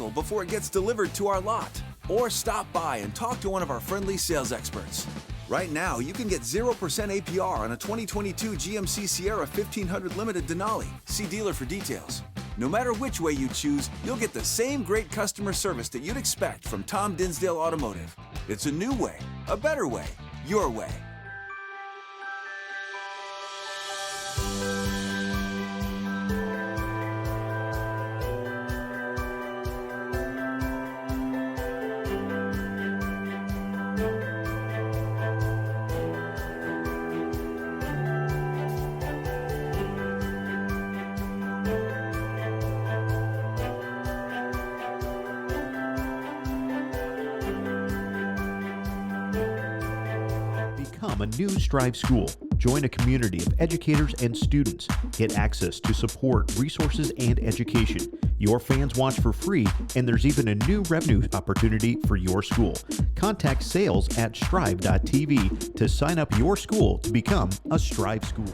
vehicle before it gets delivered to our lot. Or stop by and talk to one of our friendly sales experts. Right now, you can get 0% APR on a 2022 GMC Sierra 1500 Limited Denali. See dealer for details. No matter which way you choose, you'll get the same great customer service that you'd expect from Tom Dinsdale Automotive. It's a new way, a better way, your way. Become a new Strive school. Join a community of educators and students. Get access to support, resources, and education. Your fans watch for free, and there's even a new revenue opportunity for your school. Contact sales at strive.tv to sign up your school to become a Strive school.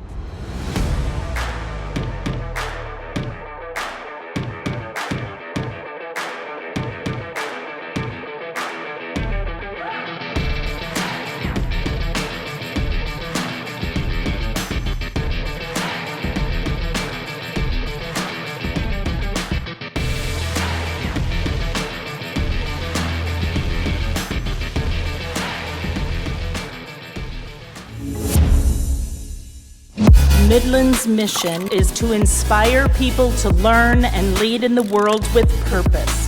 Midland's mission is to inspire people to learn and lead in the world with purpose.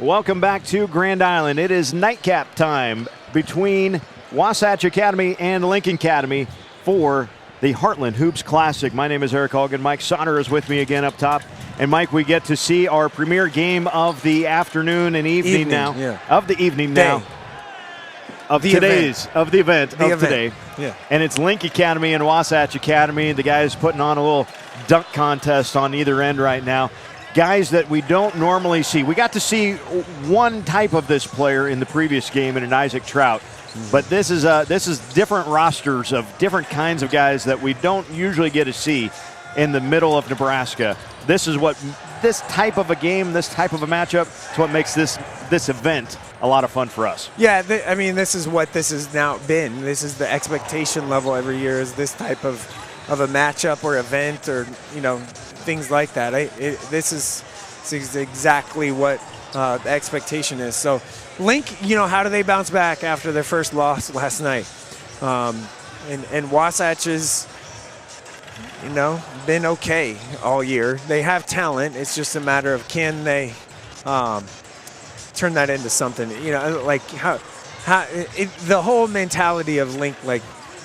Welcome back to Grand Island. It is nightcap time between Wasatch Academy and Lincoln Academy for the Heartland Hoops Classic. My name is Eric Hogan. Mike Sonner is with me again up top. And Mike, we get to see our premier game of the afternoon and evening now. Yeah. Of the evening Day. now. Of the today's, event. of the event The of event. today. Yeah. And it's Lincoln Academy and Wasatch Academy. The guys putting on a little dunk contest on either end right now. Guys that we don't normally see. We got to see one type of this player in the previous game in an Isaac Trout, but this is different rosters of different kinds of guys that we don't usually get to see in the middle of Nebraska. This type of a game, this type of a matchup, is what makes this event a lot of fun for us. Yeah, this is what this has now been. This is the expectation level every year, is this type of a matchup or event, or things like that. This is exactly what the expectation is. So Link, how do they bounce back after their first loss last night? And Wasatch has, been okay all year. They have talent. It's just a matter of, can they turn that into something? The whole mentality of Link,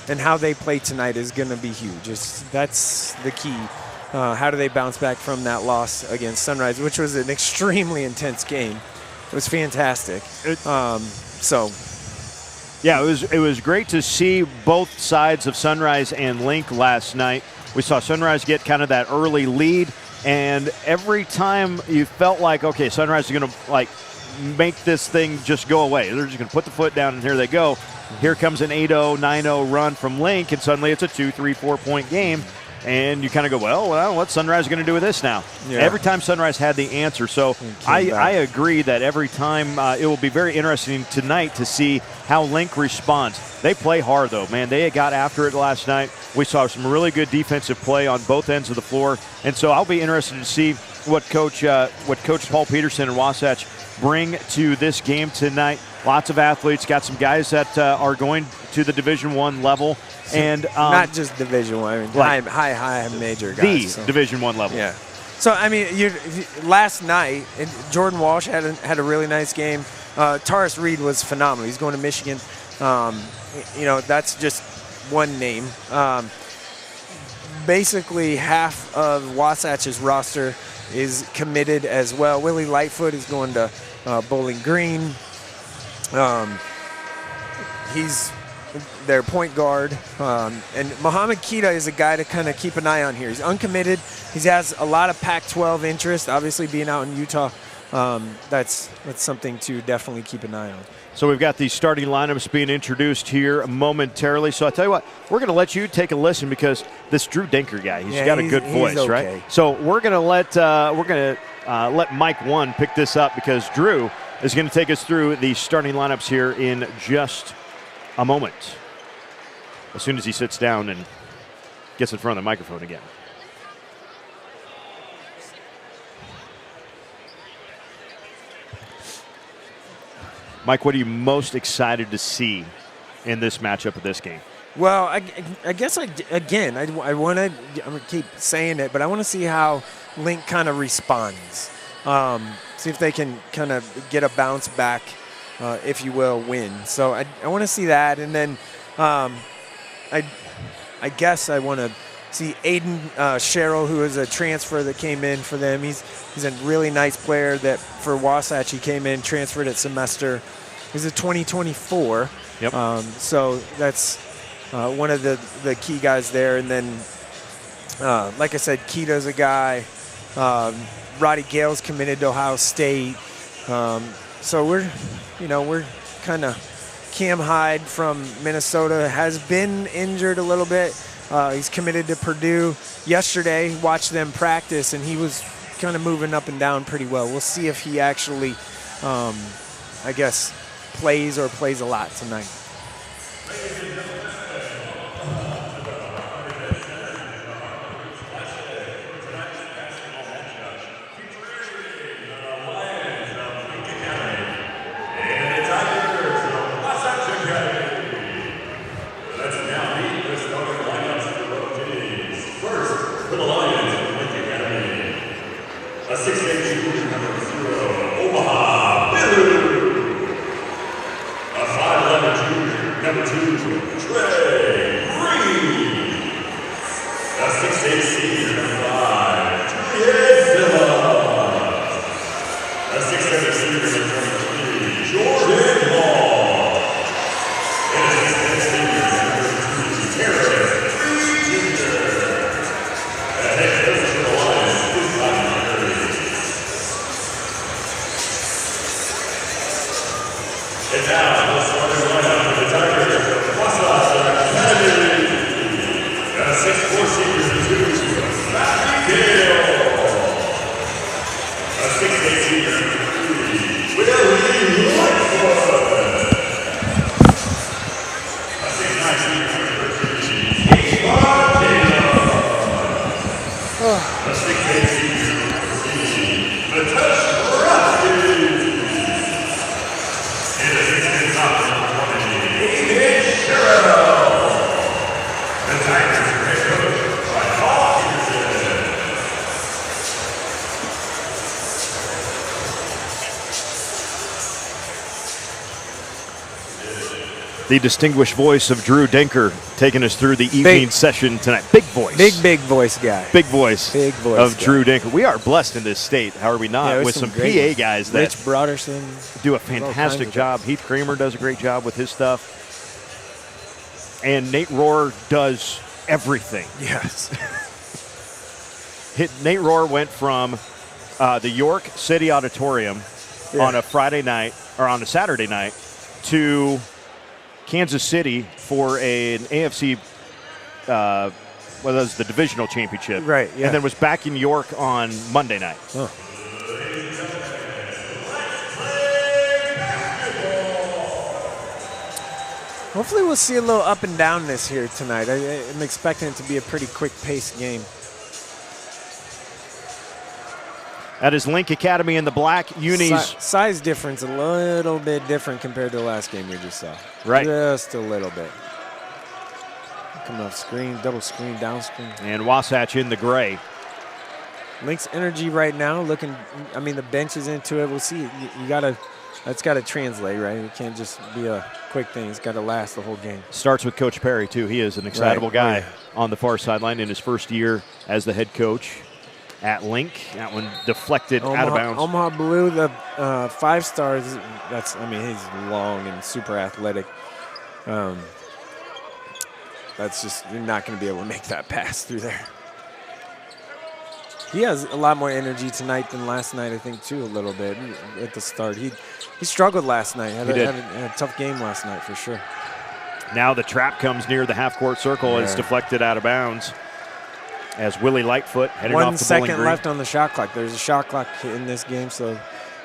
and how they play tonight is going to be huge. That's the key. How do they bounce back from that loss against Sunrise, which was an extremely intense game? It was fantastic. Yeah, it was great to see both sides of Sunrise and Link last night. We saw Sunrise get kind of that early lead, and every time you felt like, okay, Sunrise is going to make this thing just go away. They're just going to put the foot down, and here they go. Here comes an 8-0, 9-0 run from Link, and suddenly it's a 2, 3, 4-point game. And you kind of go, well, what's Sunrise going to do with this now? Yeah. Every time Sunrise had the answer. So I agree that every time it will be very interesting tonight to see how Link responds. They play hard, though, man. They got after it last night. We saw some really good defensive play on both ends of the floor. And so I'll be interested to see what Coach Paul Peterson and Wasatch bring to this game tonight. Lots of athletes, got some guys that are going to the Division I level. And not just Division I, high major guys. The Division I level. Yeah. So last night, Jordan Walsh had a really nice game. Taurus Reed was phenomenal. He's going to Michigan. That's just one name. Basically, half of Wasatch's roster is committed as well. Willie Lightfoot is going to Bowling Green. He's their point guard. And Mohamed Keita is a guy to kind of keep an eye on here. He's uncommitted. He has a lot of Pac-12 interest, obviously being out in Utah. That's something to definitely keep an eye on. So we've got these starting lineups being introduced here momentarily. So I'll tell you what, we're going to let you take a listen because this Drew Denker guy, he's got a good voice, okay. right? So we're going to let Mike One pick this up because Drew is going to take us through the starting lineups here in just a moment. As soon as he sits down and gets in front of the microphone again. Mike, what are you most excited to see in this matchup of this game? Well, I guess I want to. I'm gonna keep saying it, but I want to see how Link kind of responds. See if they can kind of get a bounce back, if you will, win. So I want to see that, and then I guess I want to see Aiden Sherrill, who is a transfer that came in for them. He's a really nice player that for Wasatch he came in, transferred at semester. He's a 2024. Yep. So that's one of the key guys there. And then, like I said, Keita's a guy. Roddy Gale's committed to Ohio State. So we're kind of Cam Hyde from Minnesota has been injured a little bit. He's committed to Purdue. Yesterday, watched them practice, and he was kind of moving up and down pretty well. We'll see if he actually, plays a lot tonight. The distinguished voice of Drew Denker taking us through the evening session tonight. Big voice. Big voice guy. Big voice of guy. Drew Denker. We are blessed in this state, how are we not, with some PA guys that Rich Broderson do a fantastic job. Heath Kramer does a great job with his stuff. And Nate Rohr does everything. Yes. Nate Rohr went from the York City Auditorium on a Friday night, or on a Saturday night, to Kansas City for an AFC, that was the divisional championship. Right, yeah. And then was back in York on Monday night. Oh. Hopefully we'll see a little up and downness here tonight. I'm expecting it to be a pretty quick-paced game. That is Link Academy in the black unis. Size difference a little bit different compared to the last game we just saw. Right. Just a little bit. Coming off screen, double screen, down screen. And Wasatch in the gray. Link's energy right now looking, I mean, the bench is into it. We'll see. That's got to translate, right? It can't just be a quick thing. It's got to last the whole game. Starts with Coach Perry, too. He is an excitable guy on the far sideline in his first year as the head coach at Link. That one deflected out of bounds. Omaha Blue, the 5 stars. He's long and super athletic. That's just, you're not going to be able to make that pass through there. He has a lot more energy tonight than last night, I think, too, a little bit at the start. He struggled last night. Had a tough game last night for sure. Now the trap comes near the half-court circle and is deflected out of bounds as Willie Lightfoot heading off the 1 second bowling green. left on the shot clock. There's a shot clock in this game, so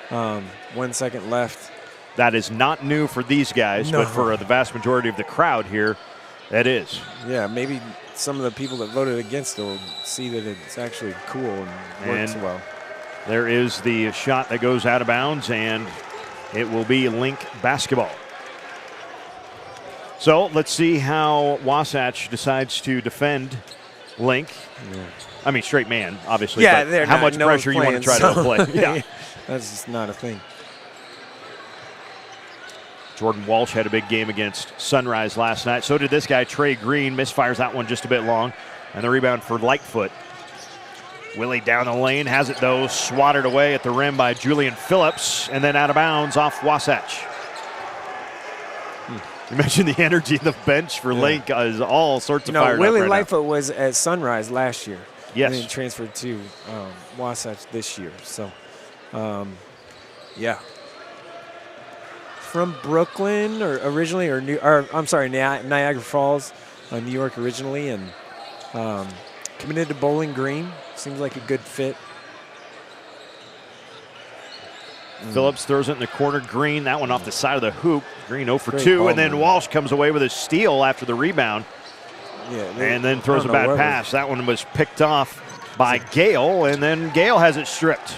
1 second left. That is not new for these guys, but for the vast majority of the crowd here, that is. Yeah, maybe some of the people that voted against it will see that it's actually cool and works well. There is the shot that goes out of bounds, and it will be Link basketball. So let's see how Wasatch decides to defend Link. Yeah. I mean, straight man, obviously. Yeah, but how much pressure you want to try to play. Yeah. That's just not a thing. Jordan Walsh had a big game against Sunrise last night. So did this guy, Trey Green. Misfires that one just a bit long. And the rebound for Lightfoot. Willie down the lane, has it though, swatted away at the rim by Julian Phillips, and then out of bounds off Wasatch. You mentioned the energy of the bench for Link is all sorts of fired up Willie right Lightfoot was at Sunrise last year. Yes. And then transferred to Wasatch this year. So, yeah. From Brooklyn or originally, Niagara Falls, New York originally, and committed to Bowling Green. Seems like a good fit. Phillips throws it in the corner. Green, that one off the side of the hoop. Green 0 for Great 2, ball, and then man. Walsh comes away with a steal after the rebound. Yeah, And then throws a bad pass. That one was picked off by Gale, and then Gale has it stripped.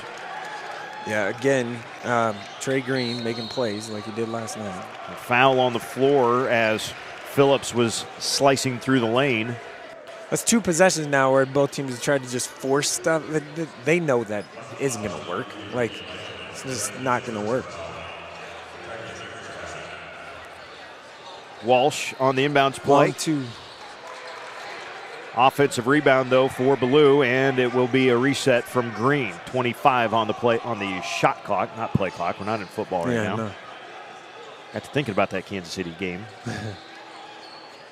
Yeah, again, Trey Green making plays like he did last night. A foul on the floor as Phillips was slicing through the lane. That's 2 possessions now where both teams have tried to just force stuff. They know that isn't going to work. Like, it's just not going to work. Walsh on the inbounds play. 1-2. Offensive rebound though for Blue, and it will be a reset from Green. 25 on the play on the shot clock, not play clock. We're not in football right now. No. Got to thinking about that Kansas City game.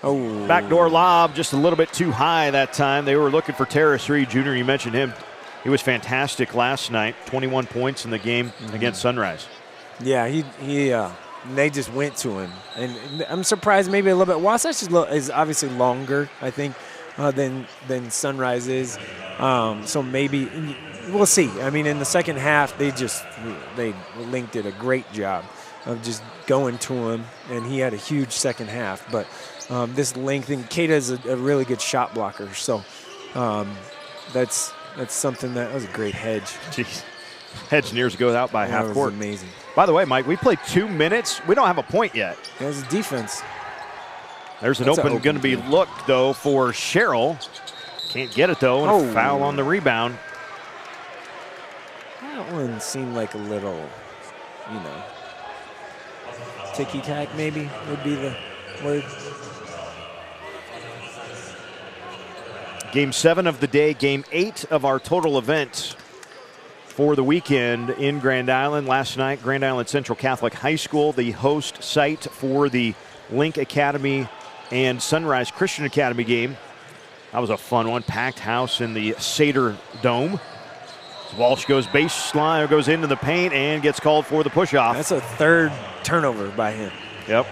Oh. Backdoor lob, just a little bit too high that time. They were looking for Terrace Reed Jr. You mentioned him. He was fantastic last night. 21 points in the game against Sunrise. Yeah, they just went to him, and I'm surprised maybe a little bit. Wasatch is obviously longer, I think, than Sunrise is. So maybe we'll see. I mean, in the second half, Link did a great job of just going to him, and he had a huge second half. But this length, and Keita is a really good shot blocker, so that's something that was a great hedge. Jeez. Hedge nears goes out by half court. Amazing. By the way, Mike, we played 2 minutes. We don't have a point yet. There's a defense. There's an open going to be looked, though, for Sherrill. Can't get it, though, and a foul on the rebound. That one seemed like a little, ticky-tack maybe would be the word. Game 7 of the day, game 8 of our total event for the weekend in Grand Island. Last night, Grand Island Central Catholic High School, the host site for the Link Academy and Sunrise Christian Academy game. That was a fun one. Packed house in the Seder Dome. Walsh goes baseline, goes into the paint, and gets called for the push-off. That's a 3rd turnover by him. Yep.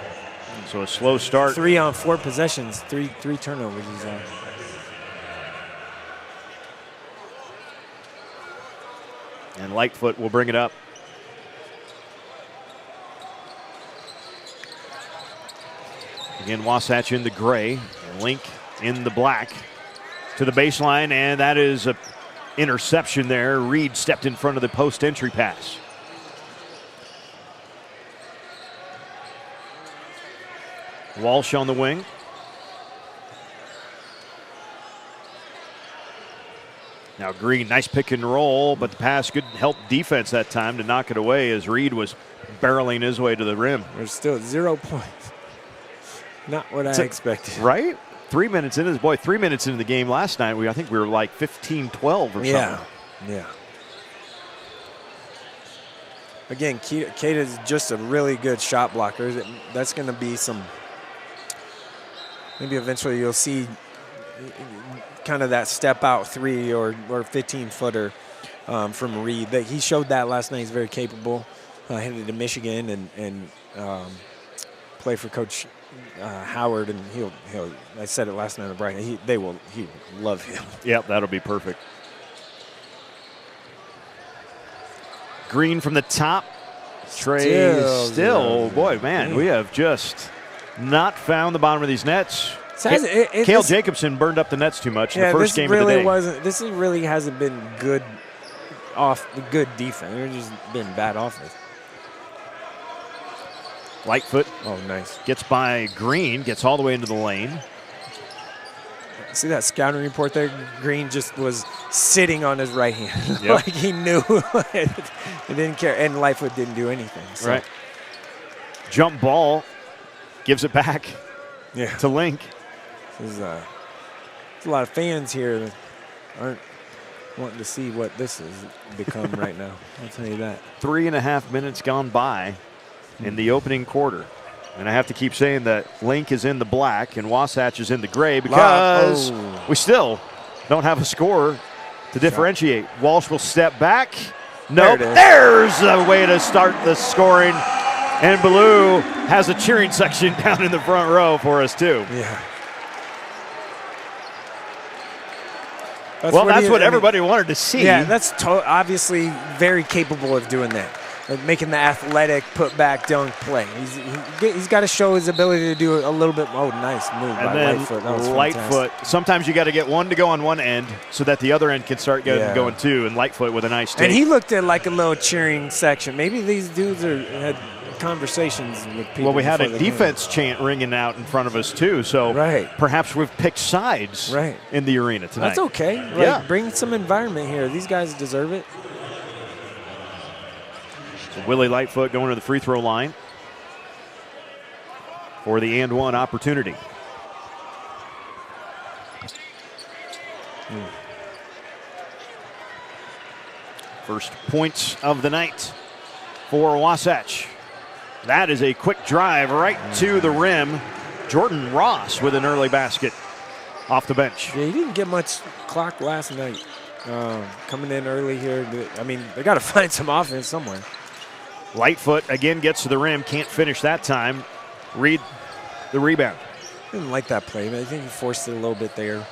So a slow start. 3 on 4 possessions, three turnovers he's on. And Lightfoot will bring it up. Again, Wasatch in the gray, and Link in the black to the baseline, and that is an interception there. Reed stepped in front of the post entry pass. Walsh on the wing. Now Green, nice pick and roll, but the pass could help defense that time to knock it away as Reed was barreling his way to the rim. There's still 0 points. Not what I expected. Right? 3 minutes into this. Boy, 3 minutes into the game last night, I think we were like 15-12 or something. Yeah. Again, Keita is just a really good shot blocker. That's going to be some maybe eventually you'll see kind of that step out 3 or 15-footer from Reed. That he showed that last night. He's very capable. Headed to Michigan and play for Coach Howard, and he'll. I said it last night on the bracket. He will love him. Yep, that'll be perfect. Green from the top. Trey still, boy, man, we have just not found the bottom of these nets. Cale Jacobson burned up the nets too much in the first game of the day. This really hasn't been good defense. It's just been bad offense. Lightfoot. Oh, nice. Gets by Green, gets all the way into the lane. See that scouting report there? Green just was sitting on his right hand. Yep. Like he knew. He didn't care. And Lightfoot didn't do anything. So. Right. Jump ball. Gives it back to Link. There's a lot of fans here that aren't wanting to see what this has become right now. I'll tell you that. 3.5 minutes gone by in the opening quarter. And I have to keep saying that Link is in the black and Wasatch is in the gray because we still don't have a score to differentiate. Walsh will step back. Nope. There's a way to start the scoring. And Ballou has a cheering section down in the front row for us, too. Yeah. That's what everybody wanted to see. Yeah, that's obviously very capable of doing that. Like making the athletic put-back dunk play. He's got to show his ability to do a little bit. Oh, nice move by Lightfoot. That was Lightfoot. Sometimes you got to get one to go on one end so that the other end can start going too. And Lightfoot with a nice take. And he looked at like a little cheering section. Maybe these dudes had conversations with people. Well, we had a defense chant ringing out in front of us too. So perhaps we've picked sides in the arena tonight. That's okay. Bring some environment here. These guys deserve it. Willie Lightfoot going to the free throw line for the and one opportunity. First points of the night for Wasatch. That is a quick drive right to the rim. Jordan Ross with an early basket off the bench. Yeah, he didn't get much clock last night. Coming in early here. I mean, they got to find some offense somewhere. Lightfoot again gets to the rim, can't finish that time. Reed the rebound. Didn't like that play, but I think he forced it a little bit there.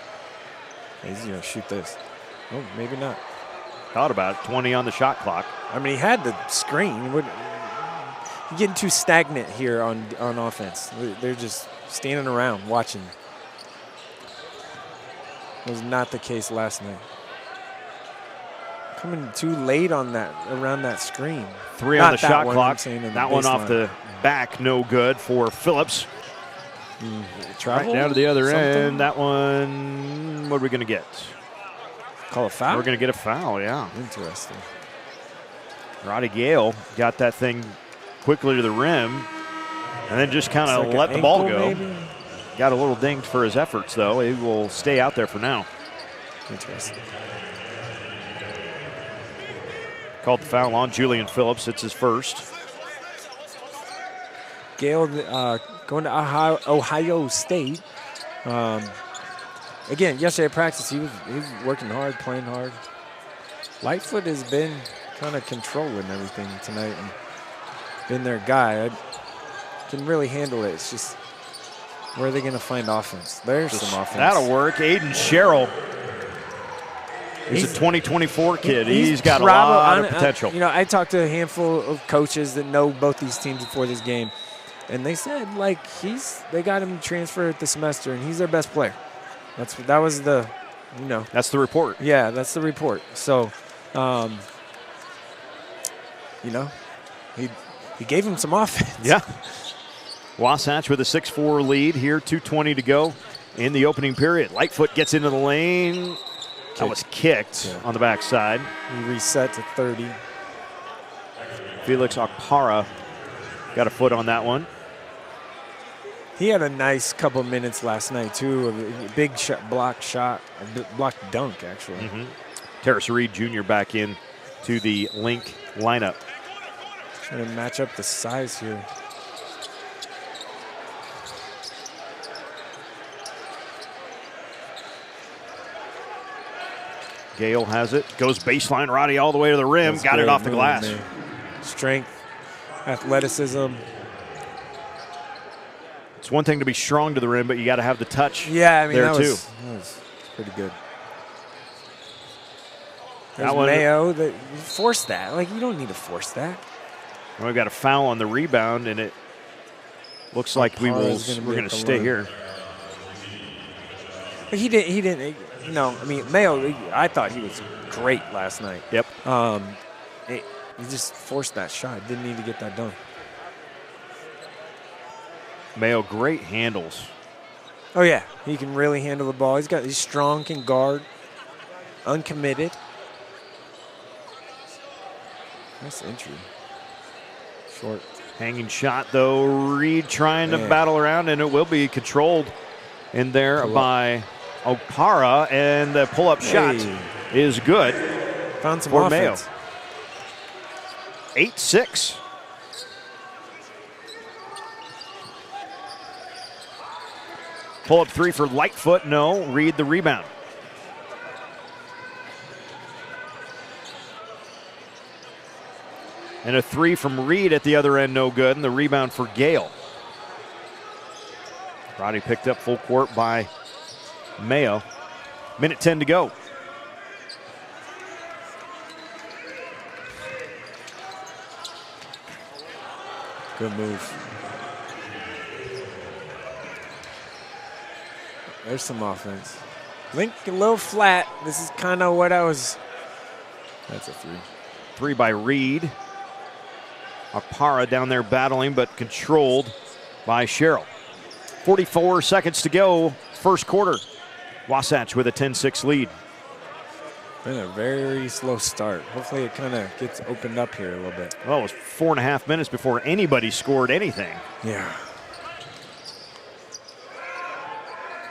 He's going to shoot this. Oh, maybe not. Thought about it. 20 on the shot clock. I mean, he had the screen. You're getting too stagnant here on offense. They're just standing around watching. It was not the case last night. Coming too late on that, around that screen. 3 on the shot clock. That one off the back, no good for Phillips. Travel? Right down to the other end. That one, what are we going to get? Call a foul? We're going to get a foul, yeah. Interesting. Roddy Gale got that thing quickly to the rim and then just kind of let the ball go. Maybe? Got a little dinged for his efforts, though. He will stay out there for now. Interesting. Called the foul on Julian Phillips. It's his first. Gale going to Ohio State. Again, yesterday at practice, he was working hard, playing hard. Lightfoot has been kind of controlling everything tonight and been their guy. Can really handle it. It's just, where are they going to find offense? There's some offense. That'll work. Aiden Sherrill. He's a 2024 kid. He's got a lot of potential. I talked to a handful of coaches that know both these teams before this game, and they said they got him transferred the semester, and he's their best player. That was the, That's the report. Yeah, that's the report. So, he gave him some offense. Yeah. Wasatch with a 6-4 lead here, 2:20 to go in the opening period. Lightfoot gets into the lane. That was kicked on the backside. He reset to 30. Felix Okpara got a foot on that one. He had a nice couple minutes last night, too. A big block dunk, actually. Mm-hmm. Terrace Reed Jr. back in to the Link lineup. Trying to match up the size here. Gale has it. Goes baseline. Roddy all the way to the rim. Got it off the glass. Man. Strength, athleticism. It's one thing to be strong to the rim, but you got to have the touch. Yeah, I mean, there that too. was pretty good. That There's one, Mayo that forced that. Like, you don't need to force that. we've got a foul on the rebound, and it looks like we're going to stay here. He didn't. You know, I mean, Mayo. I thought he was great last night. Yep. He just forced that shot. Didn't need to get that done. Mayo, great handles. Oh yeah, he can really handle the ball. He's strong, can guard, uncommitted. Nice entry. Short. Hanging shot, though. Reed trying to battle around, and it will be controlled in there by Opara, and the pull-up shot is good. Found some for offense. Mayo. 8-6. Pull-up three for Lightfoot, no. Reed the rebound. And a three from Reed at the other end, no good. And the rebound for Gale. Roddy picked up full court by Mayo. Minute 10 to go. Good move. There's some offense. Link a little flat. This is kind of what I was. That's a three. Three by Reed. Opara down there battling, but controlled by Sherrill. 44 seconds to go, first quarter. Wasatch with a 10-6 lead. Been a very slow start. Hopefully it kind of gets opened up here a little bit. Well, it was 4.5 minutes before anybody scored anything. Yeah.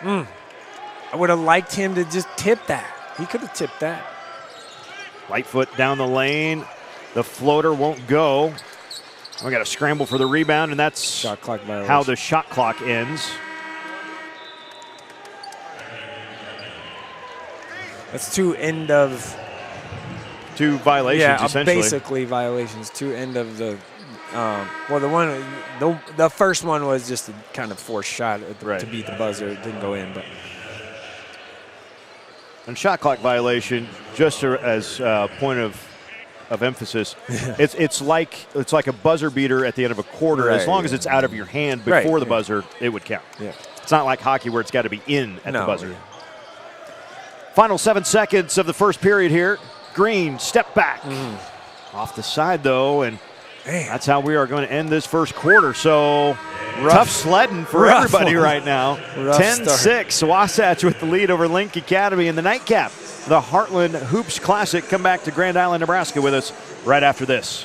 I would have liked him to just tip that. He could have tipped that. Lightfoot down the lane. The floater won't go. We got to scramble for the rebound, and that's Shot clock violation. how the shot clock ends. That's two end of. Two violations, essentially. Basically violations. Two end of the. Well, the first one was just a kind of forced shot to beat the buzzer. It didn't go in, but. And shot clock violation, just as a point of emphasis, it's like a buzzer beater at the end of a quarter. As long as it's out of your hand before the buzzer, it would count. Yeah. It's not like hockey where it's got to be in at the buzzer. Final 7 seconds of the first period here. Green, step back. Off the side, though, and that's how we are going to end this first quarter. So tough sledding for everybody right now. 10-6, Wasatch with the lead over Link Academy in the nightcap. The Heartland Hoops Classic. Come back to Grand Island, Nebraska with us right after this.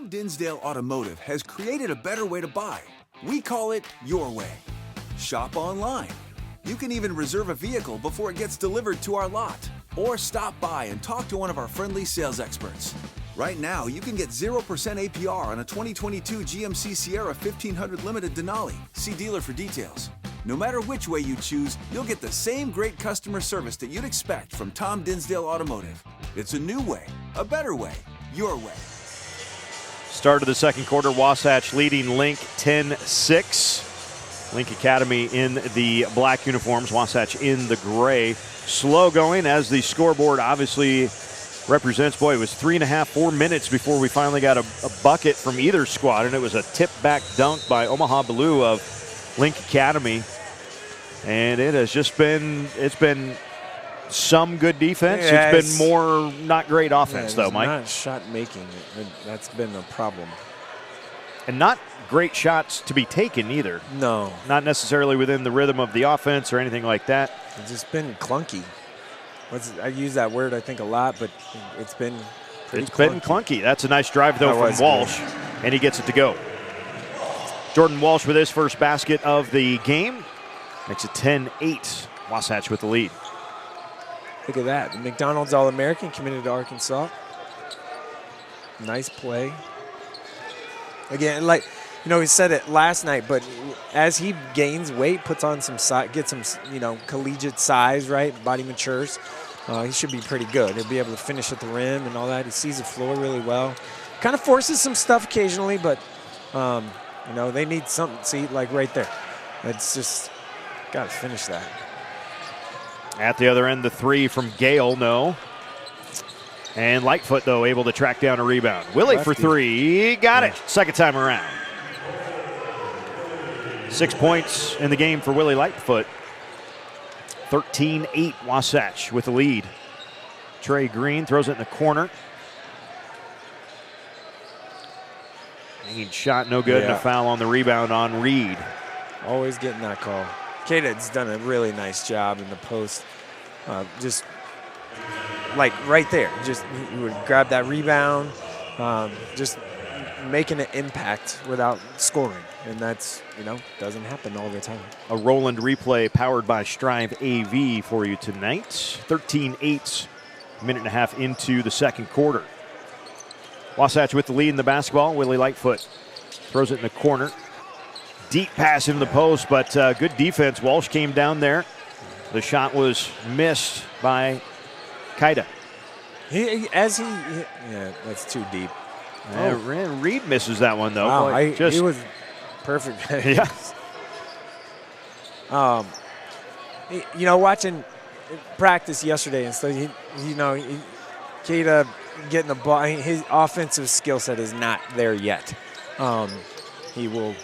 Dinsdale Automotive has created a better way to buy. We call it Your Way. Shop online. You can even reserve a vehicle before it gets delivered to our lot. Or stop by and talk to one of our friendly sales experts. Right now, you can get 0% APR on a 2022 GMC Sierra 1500 Limited Denali. See dealer for details. No matter which way you choose, you'll get the same great customer service that you'd expect from Tom Dinsdale Automotive. It's a new way, a better way, your way. Start of the second quarter, Wasatch leading Link 10-6. Link Academy in the black uniforms, Wasatch in the gray. Slow going as the scoreboard obviously represents. Boy, it was 3.5, 4 minutes before we finally got a bucket from either squad, and it was a tip-back dunk by Omaha Blue of Link Academy. And it has just been, some good defense. Yeah, it's been more not great offense, though, Mike. Not shot making. That's been a problem. And not great shots to be taken either. No. Not necessarily within the rhythm of the offense or anything like that. It's just been clunky. I use that word, I think, a lot, but it's been pretty clunky. That's a nice drive, though, from Walsh, and he gets it to go. Jordan Walsh with his first basket of the game. Makes it 10-8. Wasatch with the lead. Look at that. The McDonald's All-American committed to Arkansas. Nice play. Again, like, he said it last night, but as he gains weight, puts on some size, gets some, collegiate size, right? Body matures. He should be pretty good. He'll be able to finish at the rim and all that. He sees the floor really well. Kind of forces some stuff occasionally, but, they need something. See, like right there. It's just got to finish that. At the other end, the three from Gale, no. And Lightfoot, though, able to track down a rebound. Willie for three. Got it. Second time around. 6 points in the game for Willie Lightfoot. 13-8 Wasatch with the lead. Trey Green throws it in the corner. Hanging shot, no good, and a foul on the rebound on Reed. Always getting that call. Kated's done a really nice job in the post. Just like right there. Just he would grab that rebound, just making an impact without scoring. And that's, doesn't happen all the time. A Roland replay powered by Strive AV for you tonight. 13-8, minute and a half into the second quarter. Wasatch with the lead in the basketball. Willie Lightfoot throws it in the corner. Deep pass into the post, but good defense. Walsh came down there. The shot was missed by Kaida. Yeah, that's too deep. Reed misses that one, though. Wow, he was perfect. Yeah. Watching practice yesterday and stuff, Kaida getting the ball, his offensive skill set is not there yet. He will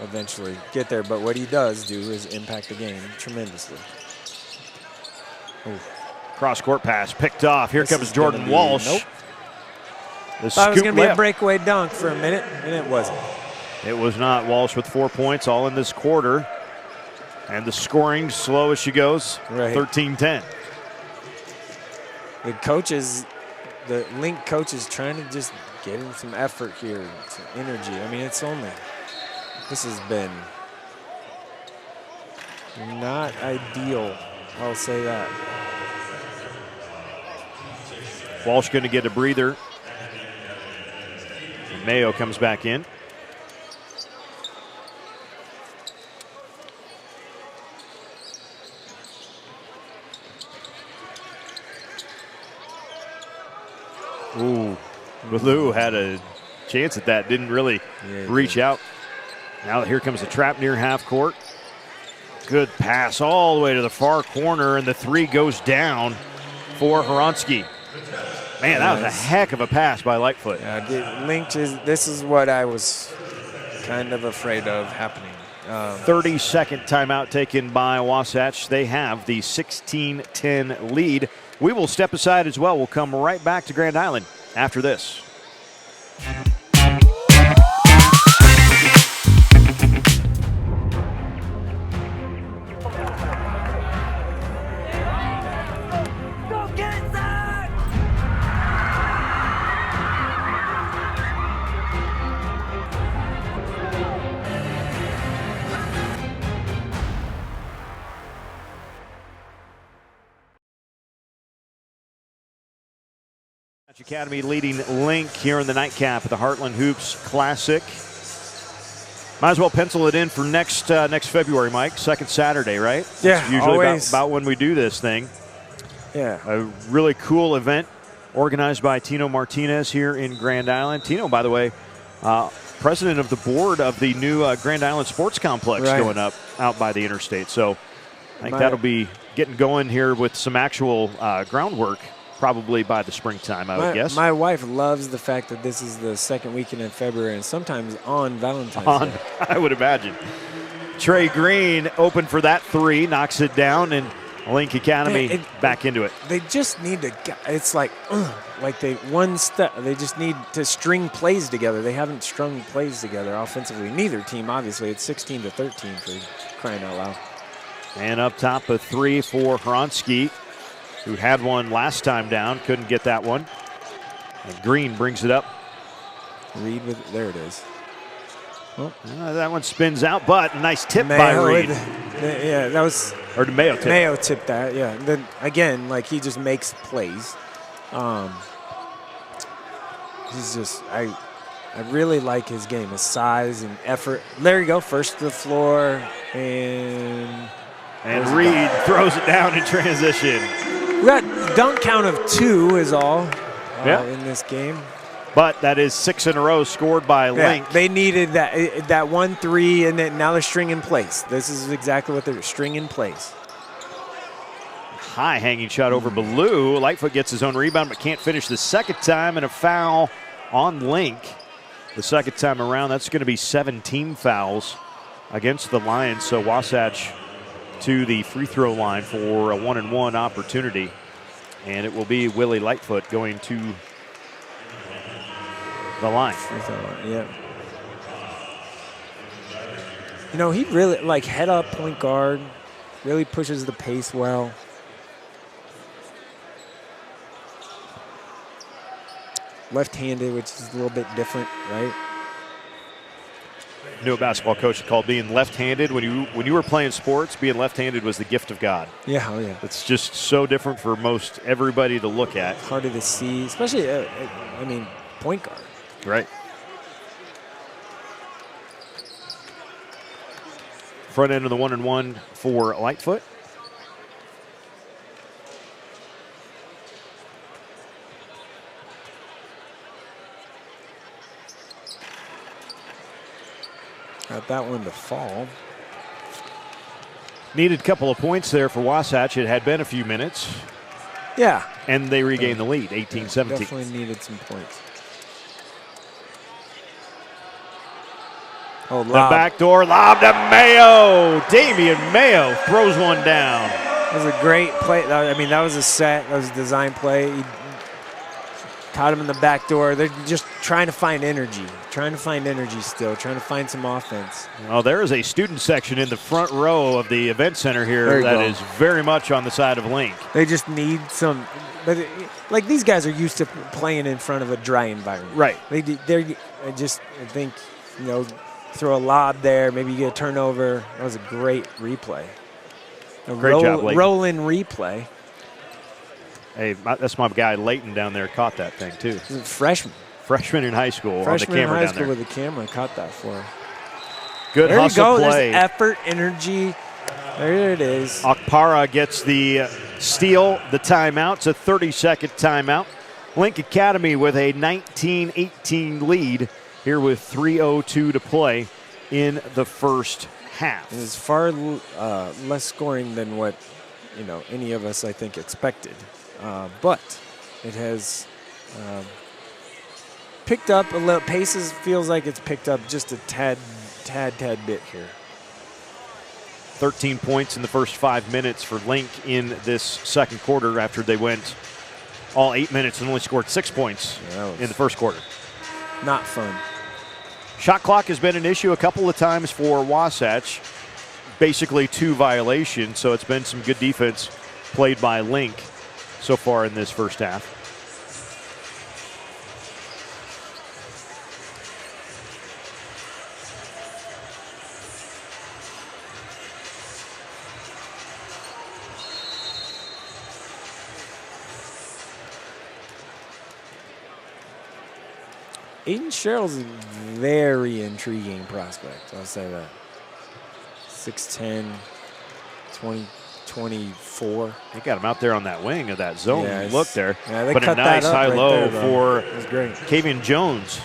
eventually get there, but what he does do is impact the game tremendously. Cross-court pass picked off. Here comes Jordan Walsh. Nope. Thought it was going to be a breakaway dunk for a minute, and it wasn't. It was not. Walsh with 4 points all in this quarter. And the scoring slow as she goes, 13-10. The Link coach is trying to just get in some effort here, some energy. I mean, this has been not ideal, I'll say that. Walsh going to get a breather. And Mayo comes back in. Ooh, Ballou had a chance at that, didn't really reach out. Now here comes the trap near half court. Good pass all the way to the far corner, and the three goes down for Horonsky. Man, that was a heck of a pass by Lightfoot. This is what I was kind of afraid of happening. 30-second timeout taken by Wasatch. They have the 16-10 lead. We will step aside as well. We'll come right back to Grand Island after this. Academy leading Link here in the nightcap at the Heartland Hoops Classic. Might as well pencil it in for next February, Mike. Second Saturday, right? Yeah, it's usually about when we do this thing. Yeah. A really cool event organized by Tino Martinez here in Grand Island. Tino, by the way, president of the board of the new Grand Island Sports Complex going up out by the interstate. So I think that'll be getting going here with some actual groundwork probably by the springtime, I would guess. My wife loves the fact that this is the second weekend in February and sometimes on Valentine's Day. I would imagine. Trey Green open for that three, knocks it down, and Link Academy back into it. They just need to. It's like they one step. They just need to string plays together. They haven't strung plays together offensively. Neither team, obviously. It's 16-13 for crying out loud. And up top, a 3 for Hronsky, who had one last time down. Couldn't get that one. And Green brings it up. Reed there it is. Well, that one spins out, but a nice tip by Reed. Yeah, that was. Or did Mayo tip? Mayo tipped that, yeah. And then again, like he just makes plays. He's just I really like his game, his size and effort. There you go, first to the floor and Reed throws it down in transition. We got dunk count of 2 is all in this game. But that is 6 in a row scored by Link. They needed that 1-3, and then now they're stringing plays. This is exactly what they're stringing plays. High hanging shot over Ballou. Lightfoot gets his own rebound, but can't finish the second time, and a foul on Link. The second time around, that's going to be 17 fouls against the Lions. So Wasatch to the free throw line for a 1-and-1 opportunity, and it will be Willie Lightfoot going to the line. Yeah. You know, he really, like, head up point guard, really pushes the pace well. Left-handed, which is a little bit different, right? Knew a basketball coach called being left-handed. When you were playing sports, being left-handed was the gift of God. Yeah, oh yeah. It's just so different for most everybody to look at. Harder to see, especially, point guard. Right. Front end of the 1-and-1 for Lightfoot. Got that one to fall. Needed a couple of points there for Wasatch. It had been a few minutes. Yeah. And they regained the lead, 18-17. Definitely needed some points. Oh, lob. The backdoor lob to Mayo. Damian Mayo throws one down. That was a great play. I mean, that was a set. That was a design play. He caught him in the back door. They're just trying to find energy. Trying to find some offense. Well, there is a student section in the front row of the event center here that is very much on the side of Link. They just need some. But like these guys are used to playing in front of a dry environment. Right. I think, throw a lob there, maybe you get a turnover. That was a great replay. Great job, Leighton. Roll-in replay. Hey, that's my guy Leighton down there caught that thing too. He's a freshman. Freshman in high school on the camera down there. Freshman in high school with the camera caught that for him. Good hustle play. There's effort, energy. There it is. Akpara gets the steal, the timeout. It's a 30-second timeout. Link Academy with a 19-18 lead here with 3:02 to play in the first half. It's far less scoring than what any of us, I think, expected. But it has picked up a little. Paces feels like it's picked up just a tad bit here. 13 points in the first 5 minutes for Link in this second quarter after they went all 8 minutes and only scored 6 points in the first quarter. Not fun. Shot clock has been an issue a couple of times for Wasatch. Basically 2 violations, so it's been some good defense played by Link so far in this first half. Aiden Sherrill's a very intriguing prospect, I'll say that. 6'10", 24. They got him out there on that wing of that zone. Yeah, look there. Yeah, they but cut a nice that up high-low right there, for That was great. Kavian Jones.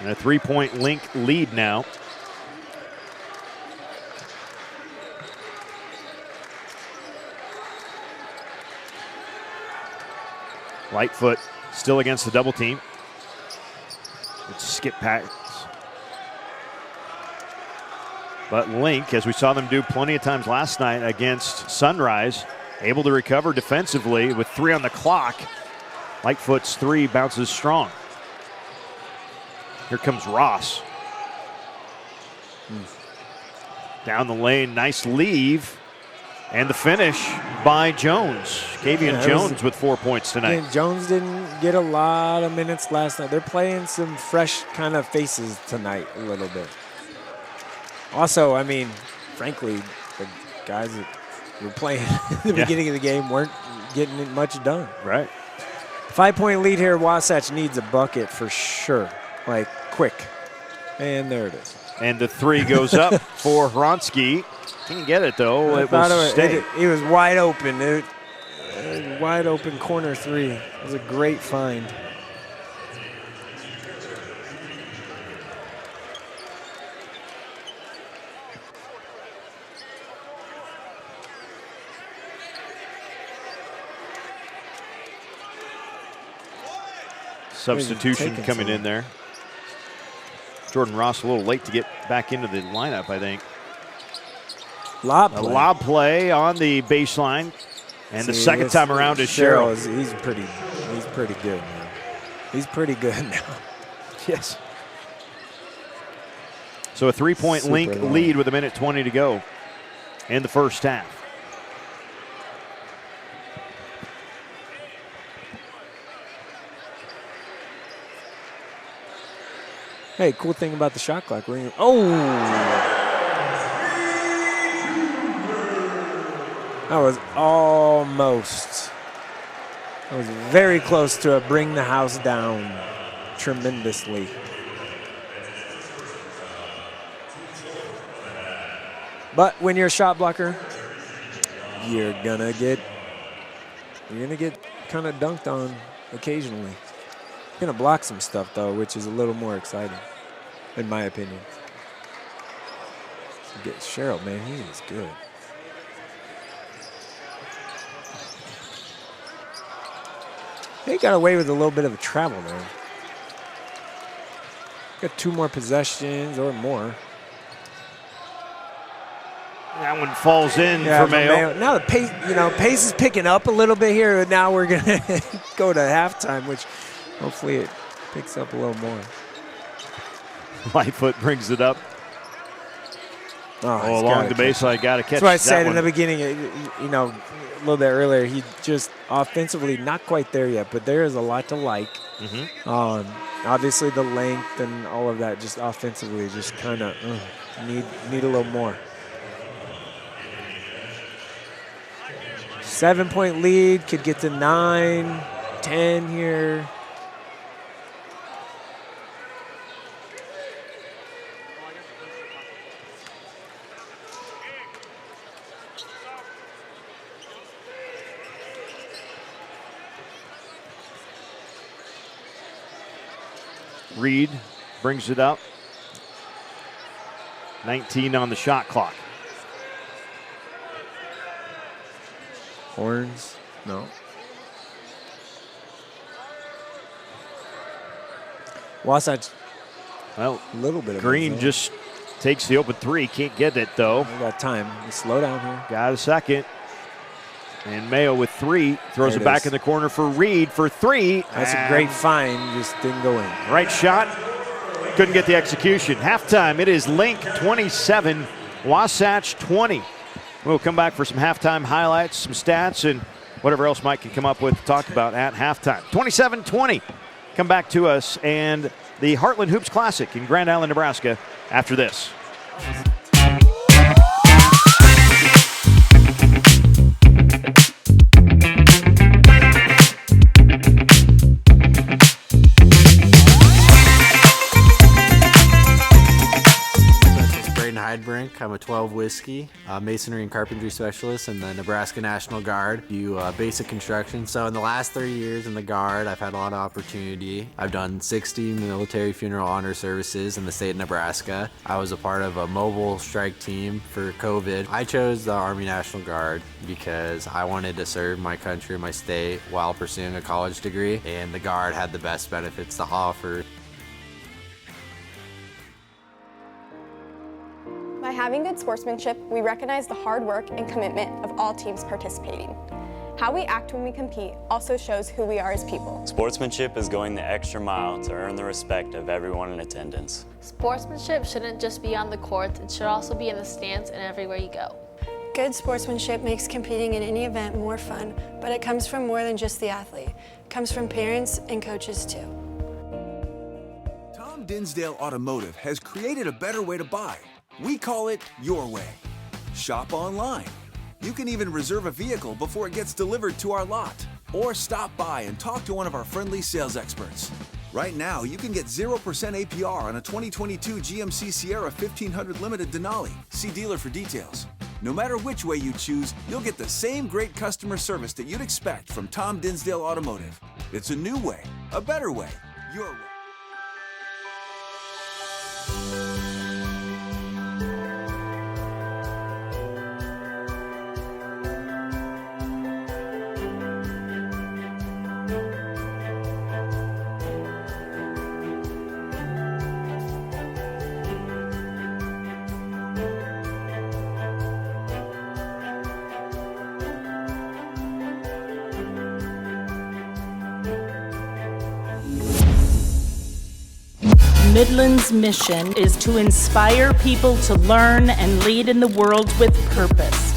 And a 3-point Link lead now. Lightfoot still against the double team. It's skip pass. But Link, as we saw them do plenty of times last night against Sunrise, able to recover defensively with 3 on the clock. Lightfoot's 3 bounces strong. Here comes Ross. Down the lane, nice leave. And the finish by Jones. Kavian Jones with 4 points tonight. Jones didn't get a lot of minutes last night. They're playing some fresh kind of faces tonight a little bit. Also, I mean, frankly, the guys that were playing at the beginning of the game weren't getting much done. Right. 5-point lead here. Wasatch needs a bucket for sure, like quick. And there it is. And the 3 goes up for Hronsky. Can't get it, though. It will stay. It was wide open. Wide open corner 3. It was a great find. Substitution coming in there. Jordan Ross a little late to get back into the lineup, I think. Lob play. A lob play on the baseline. And the second time around is Cheryl. He's pretty good now. He's pretty good now. Yes. So a 3-point Link lead with 1:20 to go in the first half. Hey, cool thing about the shot clock. That was almost. That was very close to a bring the house down tremendously. But when you're a shot blocker, you're gonna get kind of dunked on occasionally. You're gonna block some stuff though, which is a little more exciting, in my opinion. Get Cheryl, man, he is good. They got away with a little bit of a travel there. Got 2 more possessions or more. That one falls in for Mayo. Now the pace, pace is picking up a little bit here. Now we're gonna go to halftime, which hopefully it picks up a little more. Lightfoot brings it up. Oh, along the baseline, got to catch that. That's what I said in the beginning. A little bit earlier, he just offensively not quite there yet, but there is a lot to like. Obviously, the length and all of that, just offensively, just kind of need a little more. 7-point lead, could get to 9, 10 here. Reed brings it up. 19 on the shot clock. Horns? No. Wasatch. Well, a little bit of Green just takes the open 3. Can't get it, though. We got time. Slow down here. Got a second. And Mayo with 3. Throws it back in the corner for Reed for 3. That's a great find. Just didn't go in. Right shot. Couldn't get the execution. Halftime, it is Link 27, Wasatch 20. We'll come back for some halftime highlights, some stats, and whatever else Mike can come up with to talk about at halftime. 27-20. Come back to us and the Heartland Hoops Classic in Grand Island, Nebraska after this. I'm a 12 whiskey, masonry and carpentry specialist in the Nebraska National Guard. Do basic construction. So in the last 30 years in the Guard, I've had a lot of opportunity. I've done 60 military funeral honor services in the state of Nebraska. I was a part of a mobile strike team for COVID. I chose the Army National Guard because I wanted to serve my country and my state while pursuing a college degree, and the Guard had the best benefits to offer. By having having good sportsmanship, we recognize the hard work and commitment of all teams participating. How we act when we compete also shows who we are as people. Sportsmanship is going the extra mile to earn the respect of everyone in attendance. Sportsmanship shouldn't just be on the court, it should also be in the stands and everywhere you go. Good sportsmanship makes competing in any event more fun, but it comes from more than just the athlete. It comes from parents and coaches too. Tom Dinsdale Automotive has created a better way to buy. We call it your way. Shop online. You can even reserve a vehicle before it gets delivered to our lot, or stop by and talk to one of our friendly sales experts. Right now, you can get 0% APR on a 2022 GMC Sierra 1500 Limited Denali. See dealer for details. No matter which way you choose, you'll get the same great customer service that you'd expect from Tom Dinsdale Automotive. It's a new way, a better way, your way. Midland's mission is to inspire people to learn and lead in the world with purpose.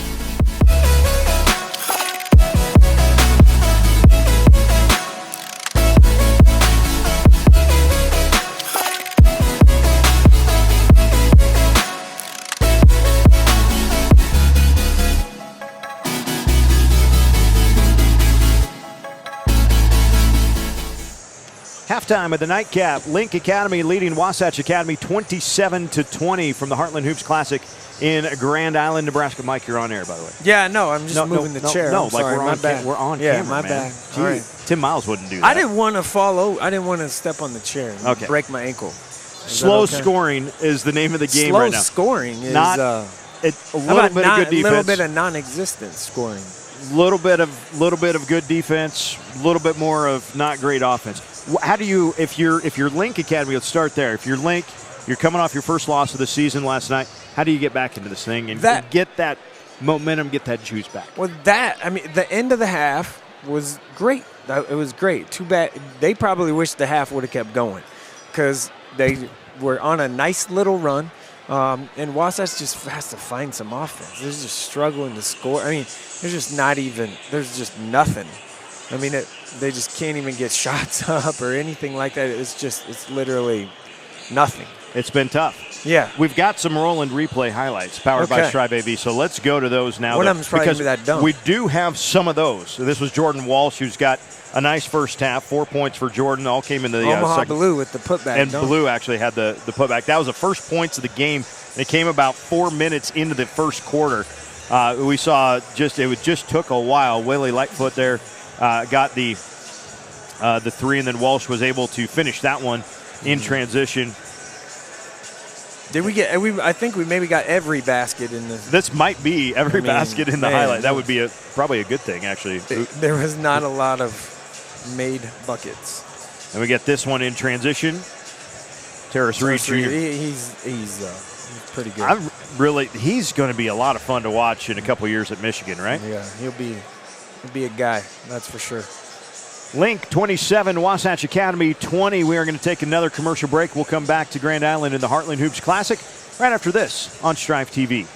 Halftime of the nightcap, Link Academy leading Wasatch Academy 27-20 from the Heartland Hoops Classic in Grand Island, Nebraska. Mike, you're on air, by the way. Yeah, no, I'm just moving the chair. No, I'm sorry, we're on camera, my man. bad. Gee, All right. Tim Miles wouldn't do that. I didn't want to fall. I didn't want to step on the chair and break my ankle. Slow scoring is the name of the game right now. Slow scoring is not a little bit of good defense. A little bit of non-existent scoring. Little bit of good defense. A little bit more of not great offense. How do you, if you're Link Academy, let's start there. If you're Link, you're coming off your first loss of the season last night. How do you get back into this thing and get that momentum, get that juice back? Well, the end of the half was great. It was great. Too bad they probably wish the half would have kept going, because they were on a nice little run. And Wasatch just has to find some offense. They're just struggling to score. I mean, there's just nothing. I mean, they just can't even get shots up or anything like that. It's literally nothing. It's been tough. Yeah. We've got some Roland replay highlights powered by Strive AV, so let's go to those now. One of them's probably that dunk. We do have some of those. So this was Jordan Walsh, who's got a nice first half. 4 points for Jordan. All came in the Omaha second. Blue with the putback. And dunk. Blue actually had the putback. That was the first points of the game. It came about 4 minutes into the first quarter. We saw it just took a while. Willie Lightfoot there got the three, and then Walsh was able to finish that one in transition. Did we get? I think we maybe got every basket in this. This might be every basket in the highlight. That would be probably a good thing, actually. There was not a lot of made buckets. And we get this one in transition. Terrace Reed Jr. He's pretty good. He's going to be a lot of fun to watch in a couple years at Michigan, right? Yeah, he'll be a guy, that's for sure. Link 27, Wasatch Academy 20. We are going to take another commercial break. We'll come back to Grand Island in the Heartland Hoops Classic right after this on Strive TV.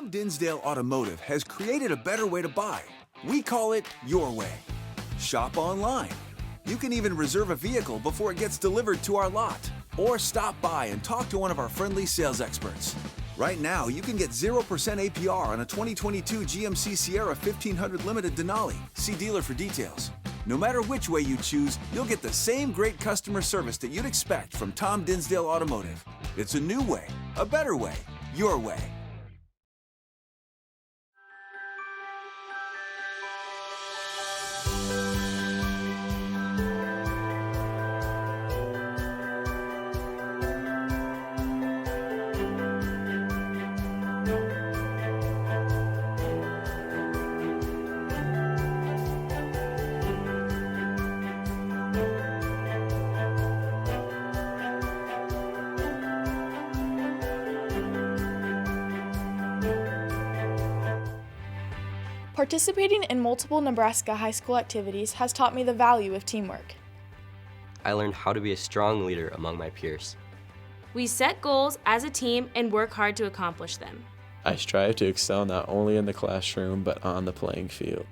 Dinsdale Automotive has created a better way to buy. We call it your way. Shop online. You can even reserve a vehicle before it gets delivered to our lot, or stop by and talk to one of our friendly sales experts. Right now, you can get 0% APR on a 2022 GMC Sierra 1500 Limited Denali. See dealer for details. No matter which way you choose, you'll get the same great customer service that you'd expect from Tom Dinsdale Automotive. It's a new way, a better way, your way. Participating in multiple Nebraska high school activities has taught me the value of teamwork. I learned how to be a strong leader among my peers. We set goals as a team and work hard to accomplish them. I strive to excel not only in the classroom but on the playing field.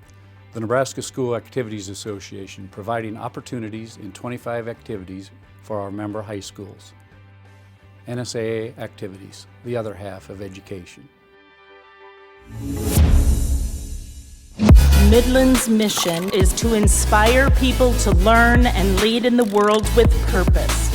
The Nebraska School Activities Association providing opportunities in 25 activities for our member high schools. NSAA activities, the other half of education. Midland's mission is to inspire people to learn and lead in the world with purpose.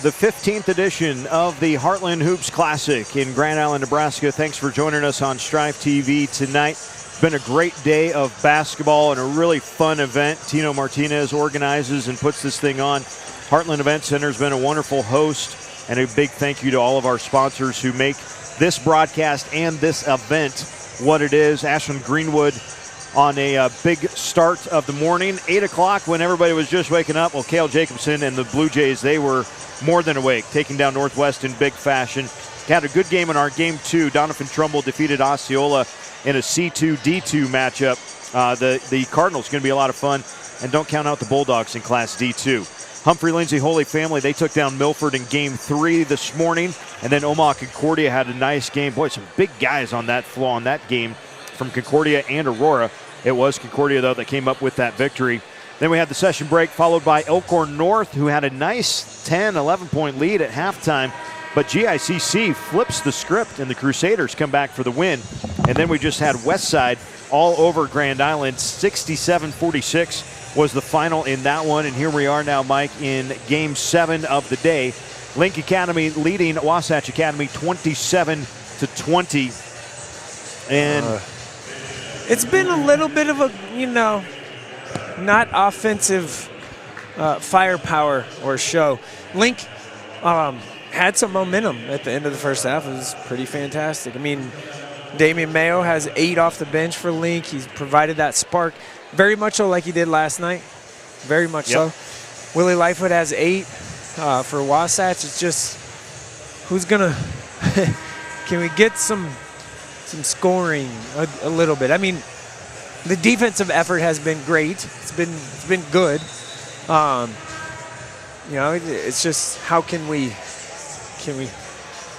The 15th edition of the Heartland Hoops Classic in Grand Island, Nebraska. Thanks for joining us on Strive TV tonight. It's been a great day of basketball and a really fun event. Tino Martinez organizes and puts this thing on. Heartland Event Center has been a wonderful host, and a big thank you to all of our sponsors who make this broadcast and this event what it is. Ashland Greenwood on a big start of the morning. 8 o'clock when everybody was just waking up. Well, Cale Jacobson and the Blue Jays, they were more than awake, taking down Northwest in big fashion. Had a good game in our game 2. Donovan Trumbull defeated Osceola in a C2-D2 matchup. The Cardinals going to be a lot of fun, and don't count out the Bulldogs in Class D2. Humphrey Lindsay Holy Family, they took down Milford in game 3 this morning, and then Omaha Concordia had a nice game. Boy, some big guys on that floor on that game from Concordia and Aurora. It was Concordia, though, that came up with that victory. Then we had the session break followed by Elkhorn North, who had a nice 10, 11-point lead at halftime. But GICC flips the script, and the Crusaders come back for the win. And then we just had Westside all over Grand Island. 67-46 was the final in that one. And here we are now, Mike, in Game 7 of the day. Link Academy leading Wasatch Academy 27-20. And it's been a little bit of a, not offensive firepower or show. Link had some momentum at the end of the first half. It was pretty fantastic. I mean, Damian Mayo has 8 off the bench for Link. He's provided that spark very much so like he did last night. Very much so. Willie Lightfoot has 8 for Wasatch. It's just who's going to – can we get some scoring a little bit? I mean, the defensive effort has been great. It's been good. It's just how can we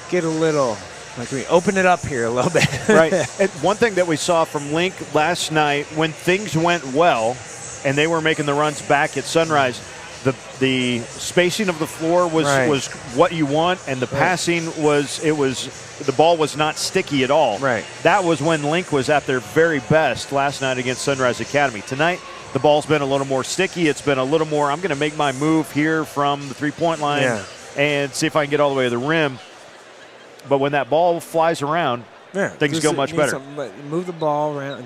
get a little, can we open it up here a little bit? Right. And one thing that we saw from Link last night, when things went well and they were making the runs back at Sunrise, the spacing of the floor was what you want, and the passing the ball was not sticky at all. Right. That was when Link was at their very best last night against Sunrise Academy. Tonight, the ball's been a little more sticky. It's been a little more, I'm going to make my move here from the three-point line and see if I can get all the way to the rim. But when that ball flies around, things go much better. Move the ball around.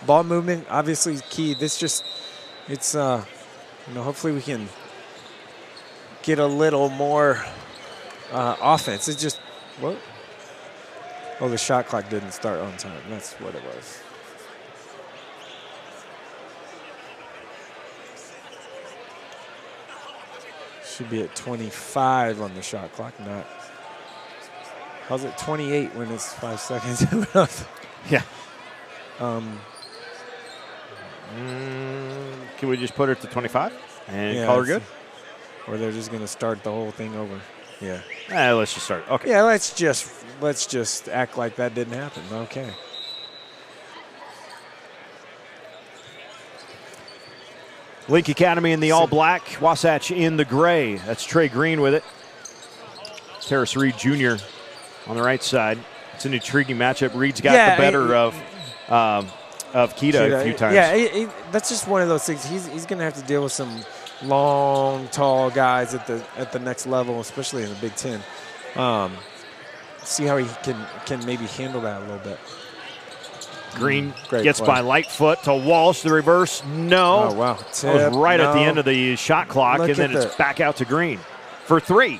Ball movement, obviously, is key. It's hopefully we can get a little more offense. It's just, what? Oh, the shot clock didn't start on time. That's what it was. Should be at 25 on the shot clock, not. How's it 28 when it's 5 seconds? Yeah. Can we just put it to 25 and call her good? Or they're just going to start the whole thing over. Yeah. Let's just start. Okay. Yeah, let's just act like that didn't happen. Okay. Link Academy in the all-black, Wasatch in the gray. That's Trey Green with it. Terrace Reed Jr. on the right side. It's an intriguing matchup. Reed's got the better of Kita a few times. Yeah, that's just one of those things. He's going to have to deal with some long, tall guys at the next level, especially in the Big Ten. See how he can maybe handle that a little bit. Green gets by Lightfoot to Walsh. The reverse, no. Oh, wow. That was right at the end of the shot clock, and then it's back out to Green for three.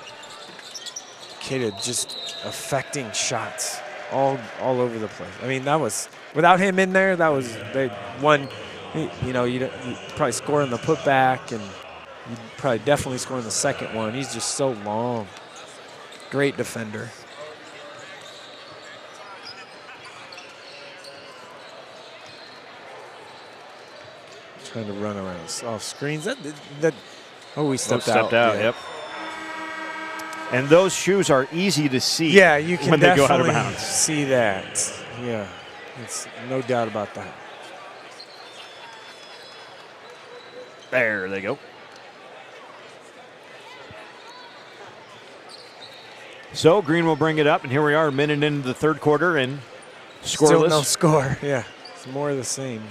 Kita just affecting shots all over the place. I mean, that was, without him in there, they won. You'd probably score in the putback, and you'd probably definitely score in the second one. He's just so long. Great defender. Trying to run around off screens. We stepped out. Yep. And those shoes are easy to see. Yeah, you can when they go definitely out of bounds. see that. Yeah, it's no doubt about that. There they go. So Green will bring it up, and here we are, a minute into the third quarter, and scoreless. Still no score. Yeah, it's more of the same.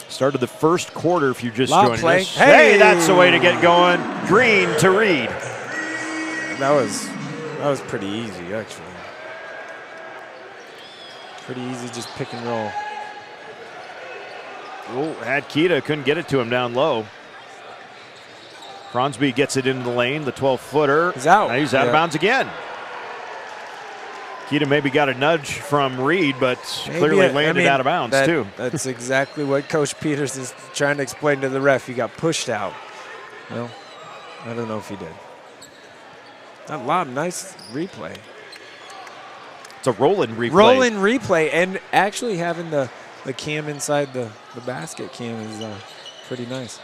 Started the first quarter if you're just Lob joining play. us. Hey, that's the way to get going. Green to Reed. That was pretty easy, actually. Pretty easy, just pick and roll. Oh, had Kita, couldn't get it to him down low. Cronsby gets it into the lane, the 12-footer. He's out. Now he's out of bounds again. Kita maybe got a nudge from Reed, but clearly landed out of bounds, too. That's exactly what Coach Peters is trying to explain to the ref. He got pushed out. Well, I don't know if he did. That lob, nice replay. It's a rolling replay. Rolling replay, and actually having the cam inside the basket cam is pretty nice.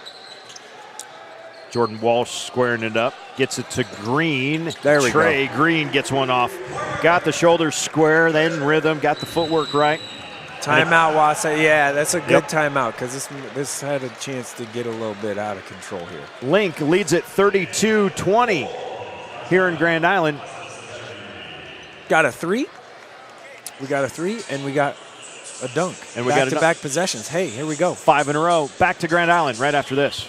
Jordan Walsh squaring it up, gets it to Green. There we go. Trey Green gets one off. Got the shoulders square, then rhythm, got the footwork right. Timeout, Wasatch. Yeah, that's a good timeout because this had a chance to get a little bit out of control here. Link leads at 32-20 here in Grand Island. Got a three. We got a three, and we got a dunk. And we got back-to-back possessions. Hey, here we go. 5 in a row. Back to Grand Island right after this.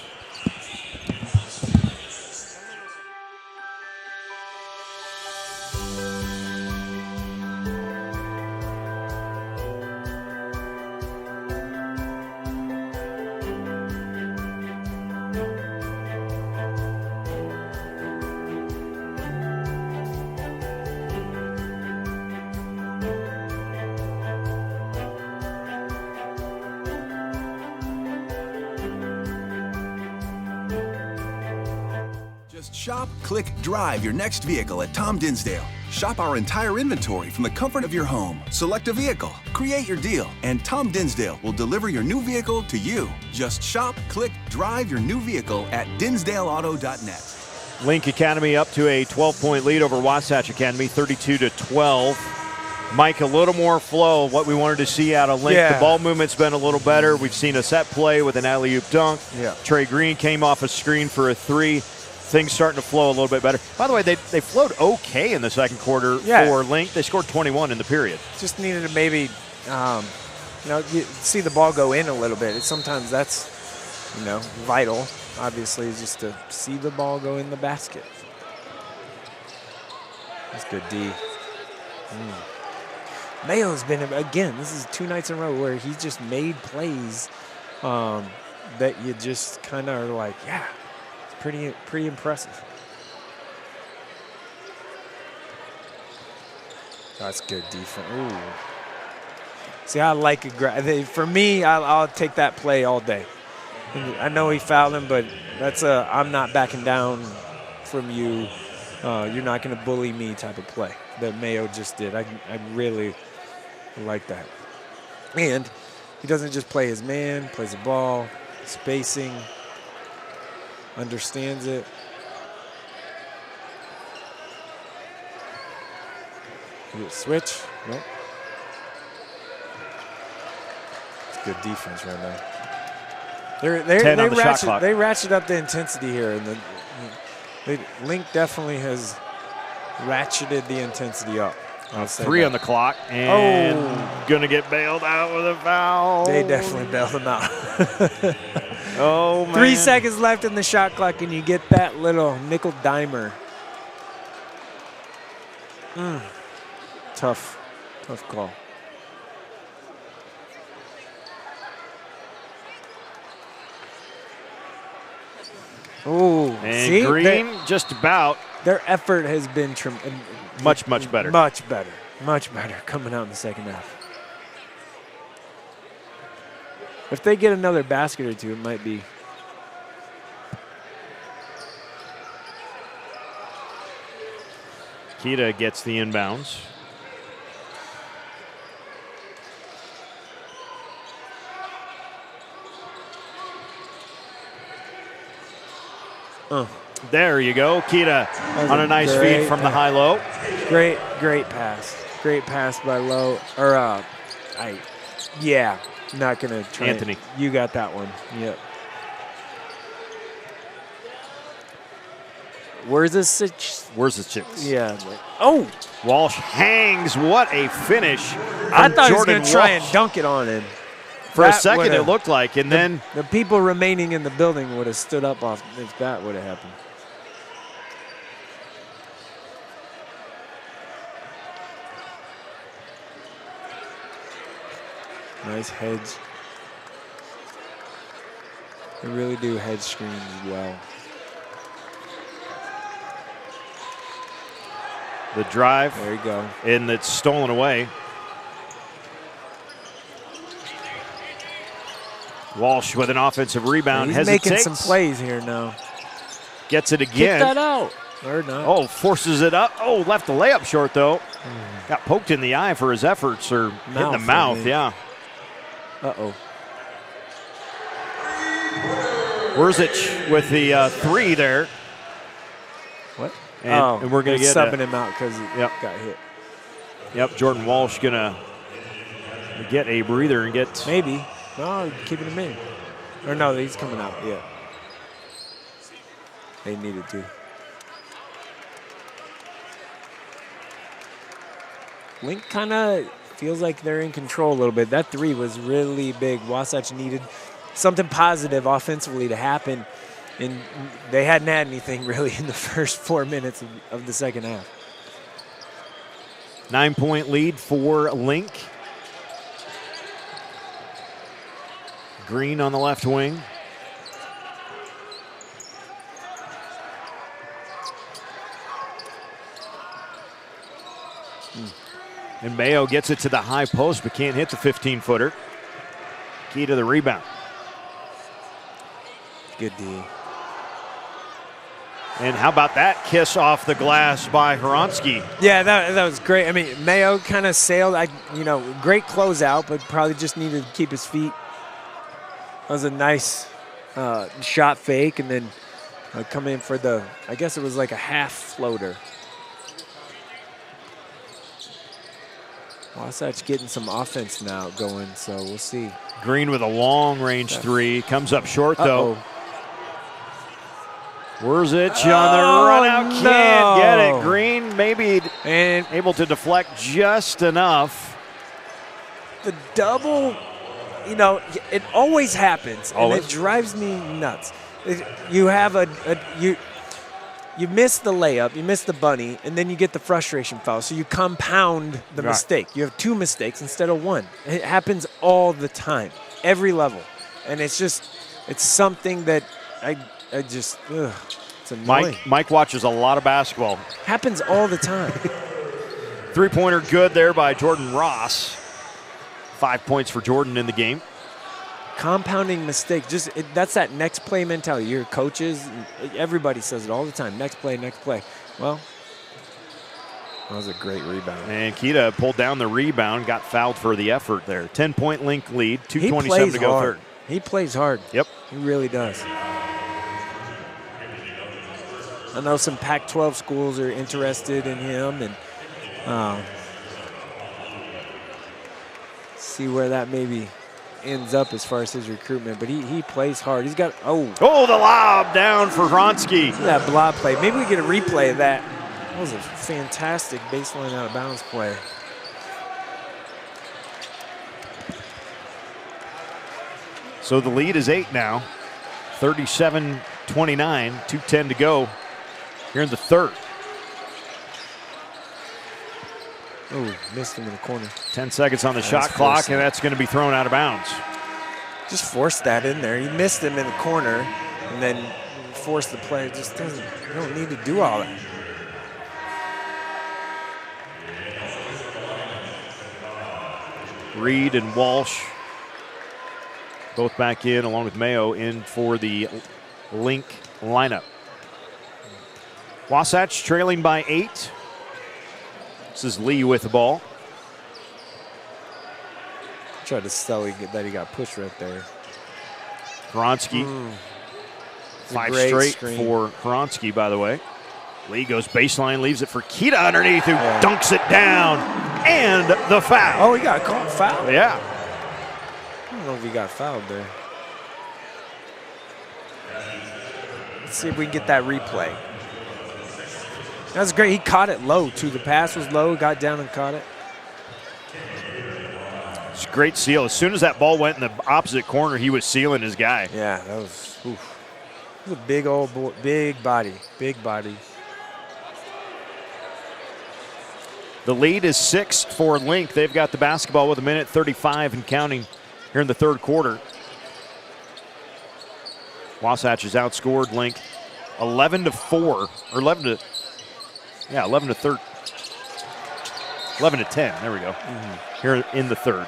Shop, click, drive your next vehicle at Tom Dinsdale. Shop our entire inventory from the comfort of your home. Select a vehicle, create your deal, and Tom Dinsdale will deliver your new vehicle to you. Just shop, click, drive your new vehicle at dinsdaleauto.net. Link Academy up to a 12-point lead over Wasatch Academy, 32-12. Mike, a little more flow, what we wanted to see out of Link. Yeah. The ball movement's been a little better. We've seen a set play with an alley-oop dunk. Yeah. Trey Green came off a screen for a three. things starting to flow a little bit better. By the way, they flowed okay in the second quarter for Link. They scored 21 in the period. Just needed to maybe, you see the ball go in a little bit. Sometimes that's, vital, obviously, is just to see the ball go in the basket. That's good D. Mayo's been, again, this is 2 nights in a row where he's just made plays that you just kind of are like, yeah, it's pretty impressive. That's good defense. Ooh. See, I like it. For me, I'll take that play all day. I know he fouled him, but that's I'm not backing down from you. You're not going to bully me type of play that Mayo just did. I really like that. And he doesn't just play his man, plays the ball, spacing, understands it. Switch. Nope. It's good defense right now. They ratchet up the intensity here, and Link definitely has ratcheted the intensity up. 3 on the clock, and gonna get bailed out with a foul. They definitely bailed him out. Oh, man. 3 seconds left in the shot clock, and you get that little nickel dimer. Tough call. Oh, and Green just about. Their effort has been much better. Much better coming out in the second half. If they get another basket or two, it might be. Kita gets the inbounds. There you go. Kita on a nice feed from the high-low. Great pass. Great pass by Low. Not going to try. Anthony. You got that one. Yep. Where's the chicks? Yeah. Oh! Walsh hangs. What a finish. I thought he was going to try and dunk it on him. For a second, it looked like, and then the people remaining in the building would have stood up if that would have happened. Nice hedge. They really do hedge screens well. The drive. There you go. And it's stolen away. Walsh with an offensive rebound. He's hesitates. Making some plays here now. Gets it again. Kick that out. Or not. Oh, forces it up. Oh, left the layup short, though. Got poked in the eye for his efforts, or hit the mouth, yeah. Uh-oh. Wasatch with the 3 there. What? And we're going to get subbing him out because he got hit. Yep, Jordan Walsh going to get a breather and get... Maybe. No, keeping him in. Or no, he's coming out, yeah. They needed to. Link kind of feels like they're in control a little bit. That 3 was really big. Wasatch needed something positive offensively to happen, and they hadn't had anything really in the first 4 minutes of the second half. 9-point lead for Link. Green on the left wing. And Mayo gets it to the high post, but can't hit the 15-footer. Key to the rebound. Good D. And how about that kiss off the glass by Hronski? Yeah, that was great. I mean, Mayo kind of sailed. Great closeout, but probably just needed to keep his feet. That was a nice shot fake, and then come in for the, I guess it was like a half floater. Wasatch getting some offense now going, so we'll see. Green with a long-range 3. Comes up short, though. Wasatch on the run out, no. can't get it. Green maybe able to deflect just enough. The double, you know, it always happens, Always. and it drives me nuts. You have you miss the layup, you miss the bunny, and then you get the frustration foul. So you compound the mistake. You have 2 mistakes instead of 1. It happens all the time, every level, and it's something that I just, it's annoying. Mike watches a lot of basketball. Happens all the time. Three-pointer good there by Jordan Ross. 5 points for Jordan in the game. Compounding mistake, that's that next play mentality. Your coaches, everybody says it all the time. Next play, next play. Well, that was a great rebound. And Kita pulled down the rebound, got fouled for the effort there. 10-point Link lead, 2:27 to go third. He plays hard. Yep. He really does. I know some Pac-12 schools are interested in him, and see where that maybe ends up as far as his recruitment. But he plays hard. He's got, the lob down for Vronsky. That blob play. Maybe we get a replay of that. That was a fantastic baseline out of bounds play. So the lead is 8 now. 37-29, 2:10 to go here in the third. Oh, missed him in the corner. 10 seconds on the shot clock, and that's going to be thrown out of bounds. Just force that in there. He missed him in the corner, and then force the play. It just doesn't, you don't need to do all that. Reed and Walsh both back in, along with Mayo, in for the Link lineup. Wasatch trailing by 8. This is Lee with the ball. Tried to sell that he got pushed right there. Vronsky. 5 straight for Vronsky, by the way. Lee goes baseline, leaves it for Kita underneath, who dunks it down. And the foul. Oh, he got caught foul? Yeah. I don't know if he got fouled there. Let's see if we can get that replay. That was great. He caught it low, too. The pass was low, got down and caught it. It's a great seal. As soon as that ball went in the opposite corner, he was sealing his guy. Yeah, that was, oof. That was a big old boy, big body, big body. The lead is 6 for Link. They've got the basketball with 1:35 and counting here in the third quarter. Wasatch has outscored Link 11-4, or 11 to 10. There we go. Here in the third.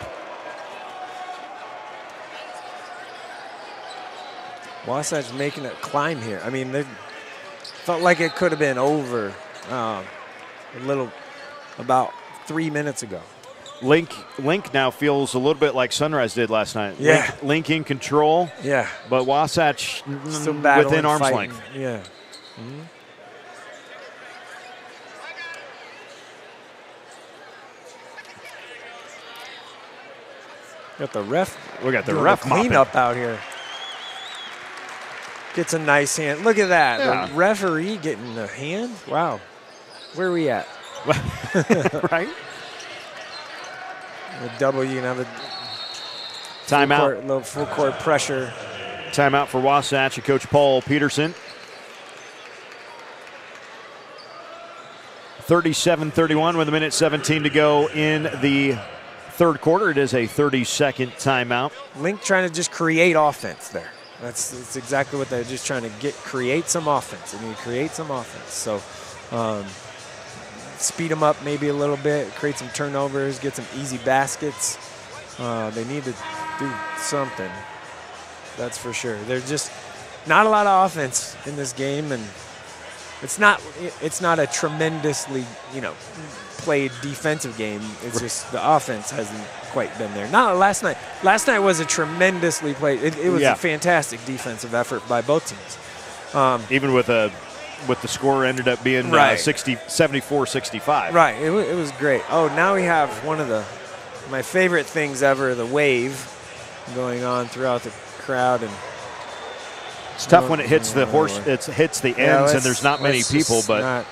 Wasatch making a climb here. I mean, they felt like it could have been over about 3 minutes ago. Link now feels a little bit like Sunrise did last night. Yeah. Link in control. Yeah. But Wasatch still battling, within arm's fighting. length. Yeah. Got the ref. We got the ref cleanup out here. Gets a nice hand. Look at that. Yeah. The referee getting a hand. Wow. Where are we at? Right? A double, you can have a timeout. Little full court pressure. Timeout for Wasatch and Coach Paul Peterson. 37-31 with 1:17 to go in the third quarter. It is a 30-second timeout. Link trying to just create offense there. That's exactly what they're just trying to create some offense. They need to create some offense. So speed them up maybe a little bit, create some turnovers, get some easy baskets. They need to do something. That's for sure. There's just not a lot of offense in this game, and it's not a tremendously, played defensive game. It's just the offense hasn't quite been there. Not last night. Last night was a tremendously played. It was a fantastic defensive effort by both teams. Even with the score ended up being 74-65. Right. It was great. Oh, now we have one of my favorite things ever, the wave going on throughout the crowd, and It's tough when it hits the it hits the ends and there's not many people, but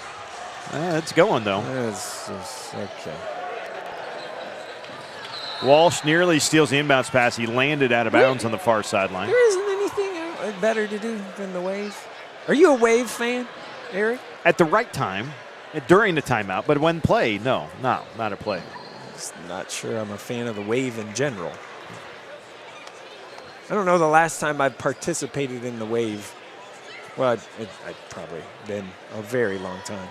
it's going though. Okay. Walsh nearly steals the inbounds pass. He landed out of bounds on the far sideline. There isn't anything better to do than the wave. Are you a wave fan, Eric? At the right time, during the timeout, but when play, no, not a play. Just not sure I'm a fan of the wave in general. I don't know the last time I participated in the wave. Well, I'd probably been a very long time.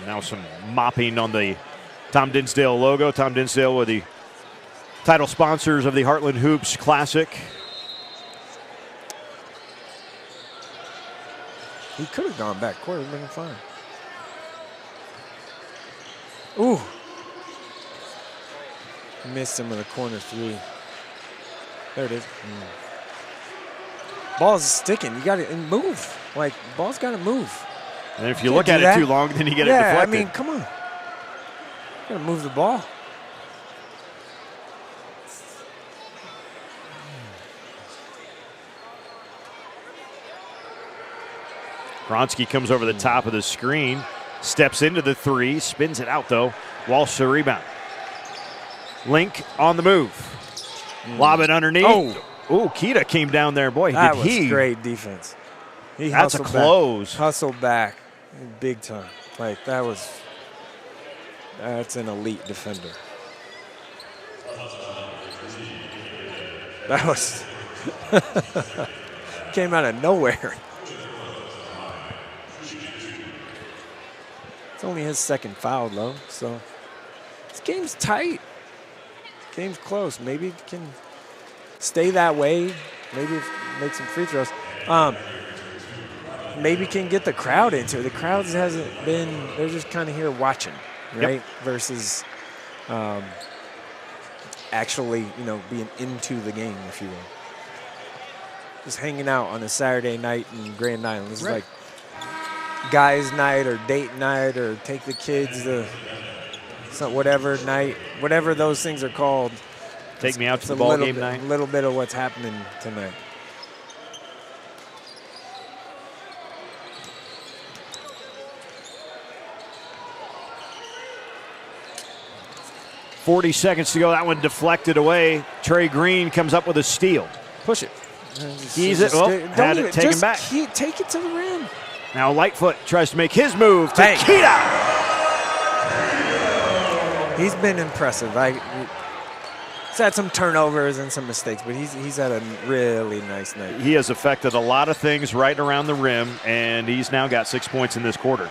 Now some mopping on the Tom Dinsdale logo. Tom Dinsdale with the title sponsors of the Heartland Hoops Classic. He could have gone back court. It would have been fine. Ooh. Missed him with a corner three. There it is. Ball's sticking. You got to move. Like, ball's got to move. And if you look at it too long, then you get it deflected. I mean, come on. You got to move the ball. Bronski comes over the top of the screen, steps into the three, spins it out though. Walsh the rebound. Link on the move. Lob it underneath. Oh, Keita came down there. Boy, that was great defense. That's a close. Hustled back big time. Like, that's an elite defender. That was came out of nowhere. It's only his second foul, though, so this game's tight. This game's close. Maybe it can stay that way. Maybe make some free throws. Maybe can get the crowd into it. The crowd hasn't been, they're just kind of here watching, right? Yep. Versus actually, being into the game, if you will. Just hanging out on a Saturday night in Grand Island. This is like guys' night or date night or take the kids to whatever night, whatever those things are called. Take me out to the ball game night. A little bit of what's happening tonight. .40 seconds to go. That one deflected away. Trey Green comes up with a steal. Push it. He's it. Oh, had it taken back. Take it to the rim. Now Lightfoot tries to make his move to Keita. He's been impressive. He's had some turnovers and some mistakes, but he's had a really nice night. He has affected a lot of things right around the rim, and he's now got 6 points in this quarter.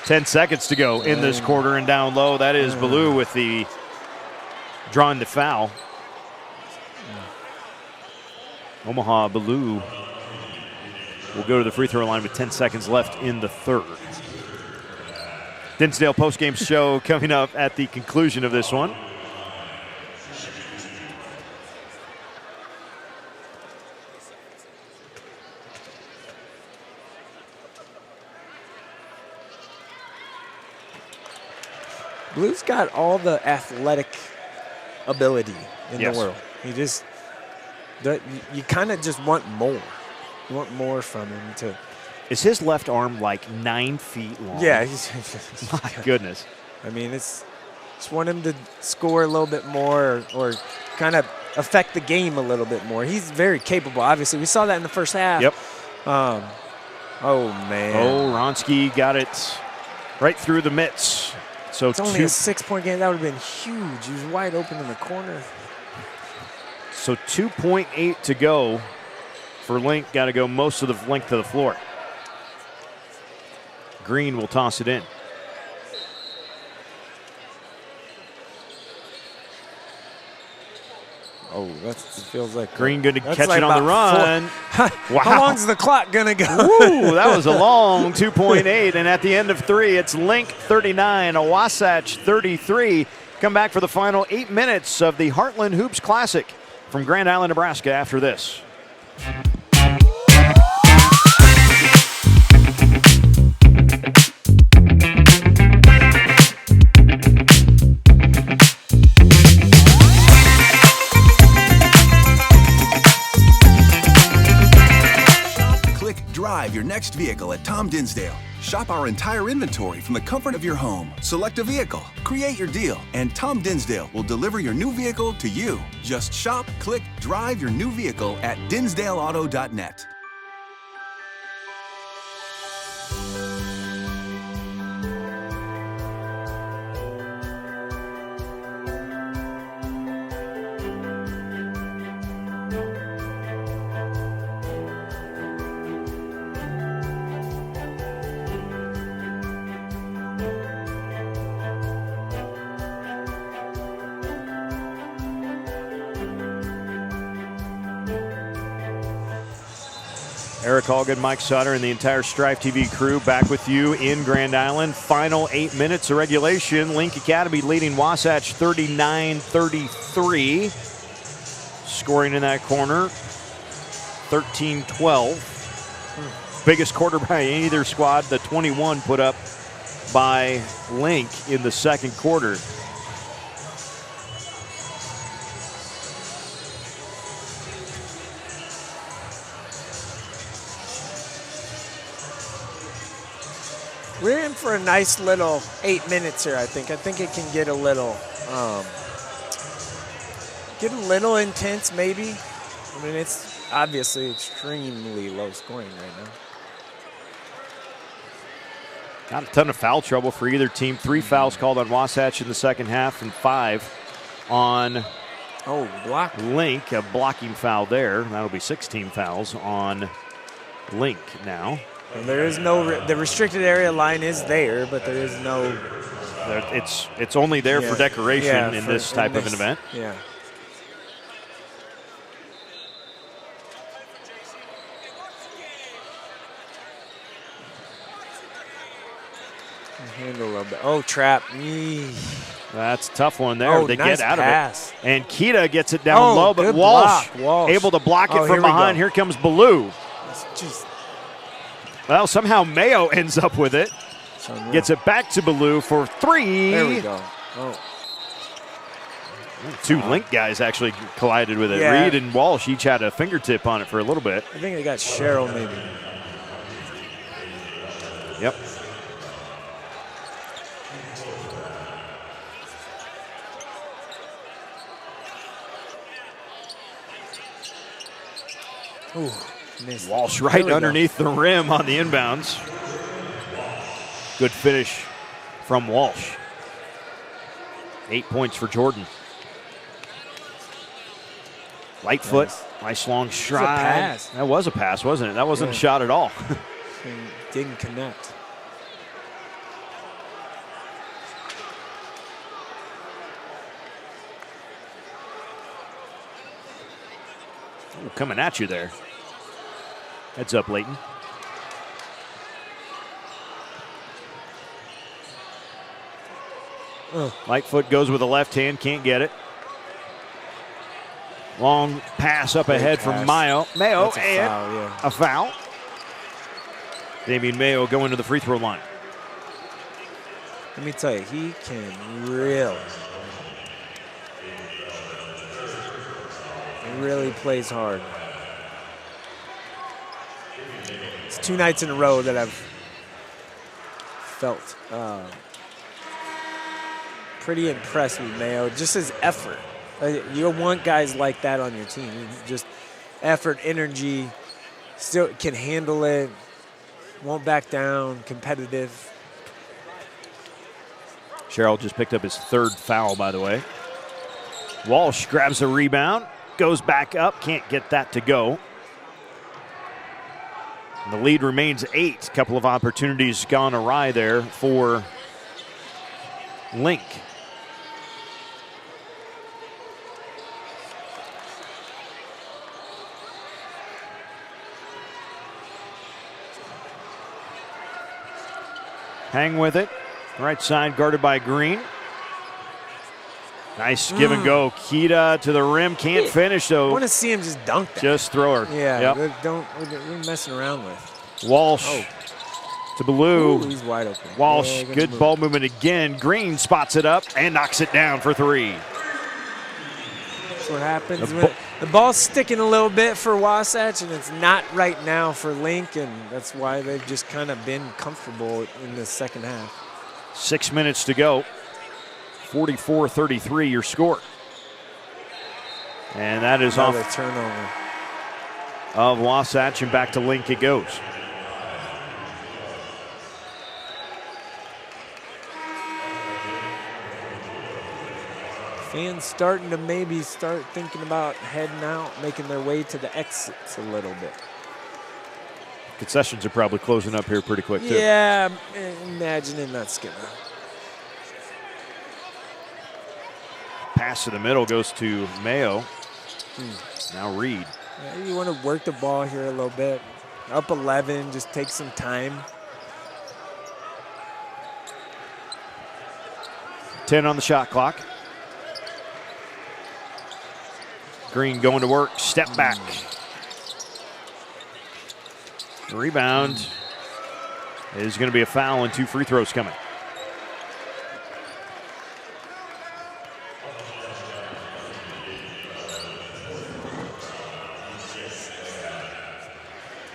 10 seconds to go in this quarter, and down low, that is Ballou with the drawing the foul. Omaha Ballou will go to the free throw line with 10 seconds left in the third. Dinsdale postgame show coming up at the conclusion of this one. Blue's got all the athletic ability in the world. You kind of just want more. You want more from him to. Is his left arm like 9 feet long? Yeah. My goodness. I mean, just want him to score a little bit more or kind of affect the game a little bit more. He's very capable, obviously. We saw that in the first half. Yep. Oh, man. Oh, Wronski got it right through the mitts. So it's only a 6-point game. That would have been huge. He was wide open in the corner. So 2.8 to go for Link. Got to go most of the length of the floor. Green will toss it in. Oh, that feels like Green going to catch it on the run. Wow. How long's the clock going to go? Ooh, that was a long 2.8. And at the end of 3, it's Link 39, a Wasatch 33. Come back for the final 8 minutes of the Heartland Hoops Classic from Grand Island, Nebraska after this. next vehicle at Tom Dinsdale. Shop our entire inventory from the comfort of your home. Select a vehicle, create your deal, and Tom Dinsdale will deliver your new vehicle to you. Just shop, click, drive your new vehicle at dinsdaleauto.net. Eric Allgood, Mike Sutter, and the entire Strive TV crew back with you in Grand Island. Final 8 minutes of regulation. Link Academy leading Wasatch 39-33. Scoring in that corner, 13-12. Biggest quarter by either squad, the 21 put up by Link in the second quarter. We're in for a nice little 8 minutes here, I think. I think it can get a little intense, maybe. I mean, it's obviously extremely low scoring right now. Not a ton of foul trouble for either team. 3 fouls called on Wasatch in the second half and 5 on Link. A blocking foul there. That'll be 16 fouls on Link now. And there is no, the restricted area line is there, but there is no. It's only there for decoration in this type of an event. Yeah. Handle a little bit. Oh, trap. That's a tough one there. They nice get out pass. of it. And Kita gets it down low, but Walsh able to block it from behind. Here comes Ballou. Well, somehow Mayo ends up with it. Gets it back to Ballou for 3. There we go. Oh. 2 Link guys actually collided with it. Yeah. Reed and Walsh each had a fingertip on it for a little bit. I think they got Cheryl maybe. Yep. Ooh, missed. Walsh right underneath the rim on the inbounds. Good finish from Walsh. 8 points for Jordan. Lightfoot, nice long stride. That was a pass, wasn't it? That wasn't a shot at all. Didn't connect. Ooh, coming at you there. Heads up, Leighton. Lightfoot goes with the left hand, can't get it. Long pass up ahead from Mayo. Mayo, and a foul. Damian Mayo going to the free throw line. Let me tell you, he can really plays hard. It's 2 nights in a row that I've felt pretty impressed with Mayo. Just his effort. You want guys like that on your team. Just effort, energy, still can handle it, won't back down, competitive. Sherrill just picked up his 3rd foul, by the way. Walsh grabs a rebound, goes back up, can't get that to go. And the lead remains 8. A couple of opportunities gone awry there for Link. Hang with it. Right side guarded by Green. Nice give and go. Kita to the rim. Can't finish, though. I want to see him just dunk that. Just throw her. Yeah, we're messing around with. Walsh to Ballou. Ooh, he's wide open. Walsh, good ball movement again. Green spots it up and knocks it down for 3. That's what happens. The ball's sticking a little bit for Wasatch, and it's not right now for Link, and that's why they've just kind of been comfortable in the second half. 6 minutes to go. 44-33 your score. And that is Another off turnover of Wasatch, and back to Link it goes. Fans starting to maybe start thinking about heading out, making their way to the exits a little bit. Concessions are probably closing up here pretty quick, too. Yeah, I'm imagining that's gonna. Pass to the middle goes to Mayo. Now Reed. Yeah, you want to work the ball here a little bit. Up 11, just take some time. 10 on the shot clock. Green going to work, step back. The rebound is going to be a foul and 2 free throws coming.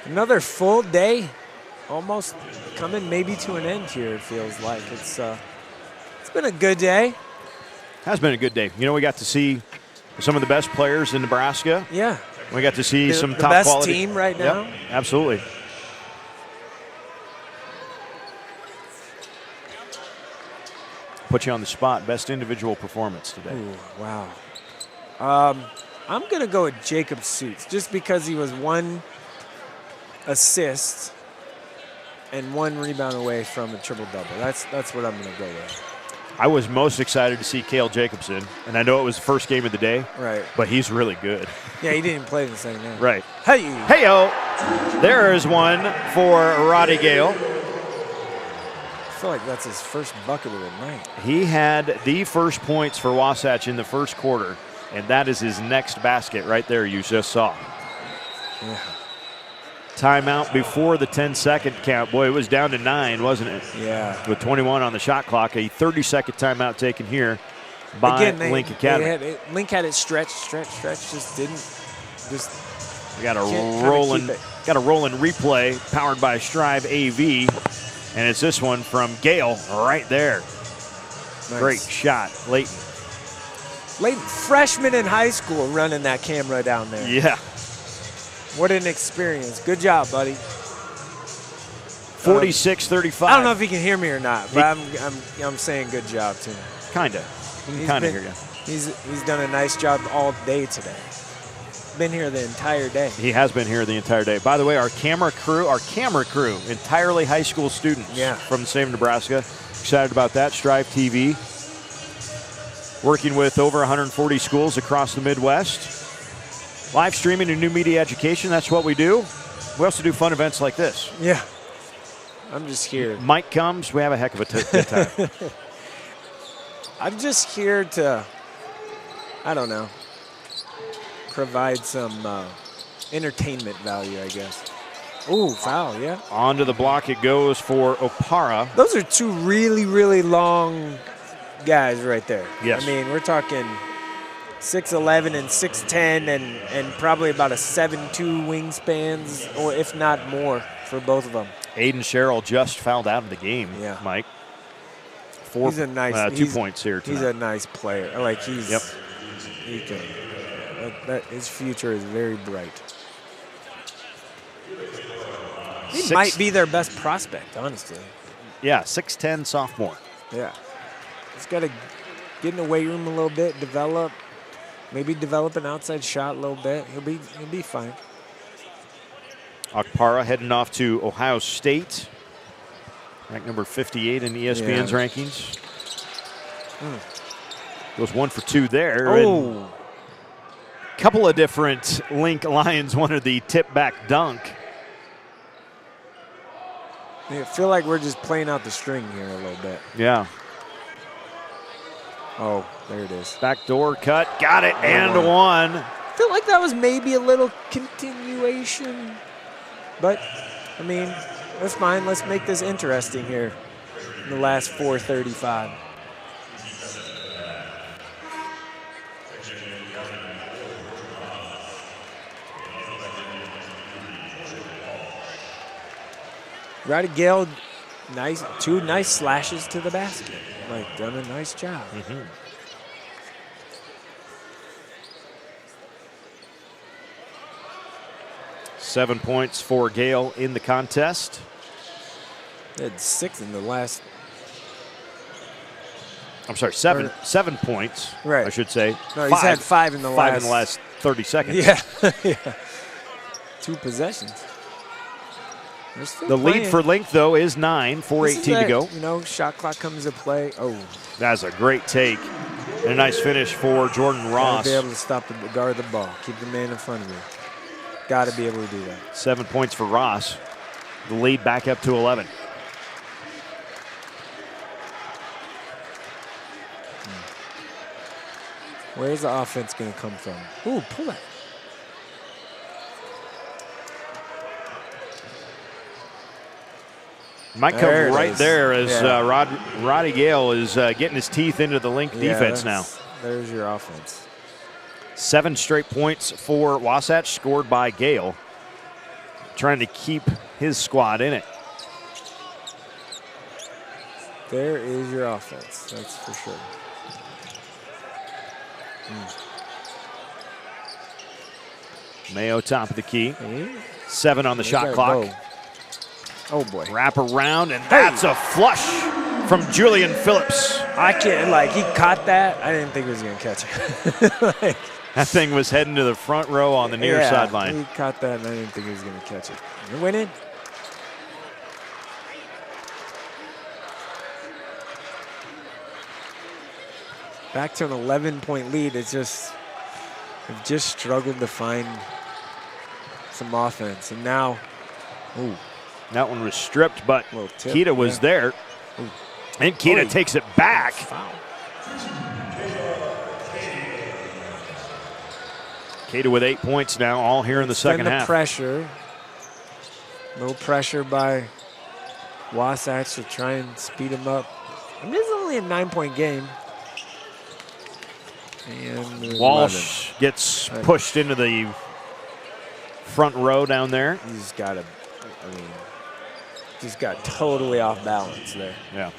Another full day, almost coming maybe to an end here, it feels like. It's been a good day. Has been a good day. You know, we got to see some of the best players in Nebraska. Yeah. We got to see some the top best quality team right now. Yep, absolutely. Put you on the spot. Best individual performance today. Ooh, wow. I'm going to go with Jacob Suits just because he was 1 assist and 1 rebound away from a triple-double. That's what I'm going to go with. I was most excited to see Cale Jacobson, and I know it was the first game of the day, right? But he's really good. Yeah, he didn't play the second half. Right. Hey-o. There is one for Roddy Gale. I feel like that's his first bucket of the night. He had the first points for Wasatch in the first quarter, and that is his next basket right there you just saw. Yeah. Timeout before the 10-second count. Boy, it was down to 9, wasn't it? Yeah. With 21 on the shot clock. A 30-second timeout taken here by Link Academy. Link had it stretched, just didn't. We got a rolling replay powered by Strive AV, and it's this one from Gale right there. Nice. Great shot, Leighton. Leighton, freshman in high school, running that camera down there. Yeah. What an experience. Good job, buddy. 46-35. I don't know if he can hear me or not, but I'm saying good job to him. Kind of. Kind of hear you. He's done a nice job all day today. Been here the entire day. He has been here the entire day. By the way, our camera crew, entirely high school students from the state of Nebraska. Excited about that. Strive TV. Working with over 140 schools across the Midwest. Live streaming and new media education, that's what we do. We also do fun events like this. Yeah. I'm just here. Mike comes, we have a heck of a good time. I'm just here to, I don't know, provide some entertainment value, I guess. Ooh, foul, yeah. Onto the block it goes for Opara. Those are 2 really, really long guys right there. Yes. I mean, we're talking 6'11" and 6'10", and probably about a 7'2" wingspans, or if not more, for both of them. Aiden Sherrill just fouled out of the game, Mike. He's a nice 2 points here tonight. He's a nice player. Like he can. His future is very bright. He might be their best prospect, honestly. Yeah, 6'10" sophomore. Yeah, he's got to get in the weight room a little bit, develop. Maybe develop an outside shot a little bit. He'll be fine. Okpara heading off to Ohio State. Ranked number 58 in ESPN's rankings. Goes 1 for 2 there. Oh. Couple of different Link Lions wanted the tip back dunk. I feel like we're just playing out the string here a little bit. Yeah. Oh, there it is. Backdoor cut, got it, and 1. I feel like that was maybe a little continuation. But, I mean, that's fine. Let's make this interesting here in the last 4:35. Roddy Gale, two nice slashes to the basket. Like, done a nice job. 7 points for Gale in the contest. They had 6 in the last. I'm sorry, 7 points, right. I should say. No, he's had 5 in the last. 5 in the last 30 seconds. Yeah. Yeah. 2 possessions. The lead for Link, though, is 9, 4:18 to go. You know, shot clock comes into play. Oh. That's a great take. And a nice finish for Jordan Ross. Gotta be able to stop the guard the ball. Keep the man in front of you. Got to be able to do that. 7 points for Ross. The lead back up to 11. Where's the offense going to come from? Ooh, pull it. Might come right there as Roddy Gale is getting his teeth into the Link defense now. There's your offense. 7 straight points for Wasatch, scored by Gale, trying to keep his squad in it. There is your offense, that's for sure. Mayo top of the key. 7 on the shot clock. Oh boy. Wrap around, and that's a flush from Julian Phillips. I can't, like, he caught that. I didn't think he was going to catch it. That thing was heading to the front row on the near sideline. He caught that, and I didn't think he was going to catch it. You're winning. Back to an 11-point lead. It's just, they've just struggled to find some offense. And now, ooh. That one was stripped, but tip, Keita was there. Ooh. And Keita takes it back. Foul. Keita with 8 points now, all here in the second half. Pressure. No pressure by Wasatch to try and speed him up. I mean, this is only a 9-point game. And Walsh gets pushed into the front row down there. He's got to, I mean, just got totally off balance there. Yeah.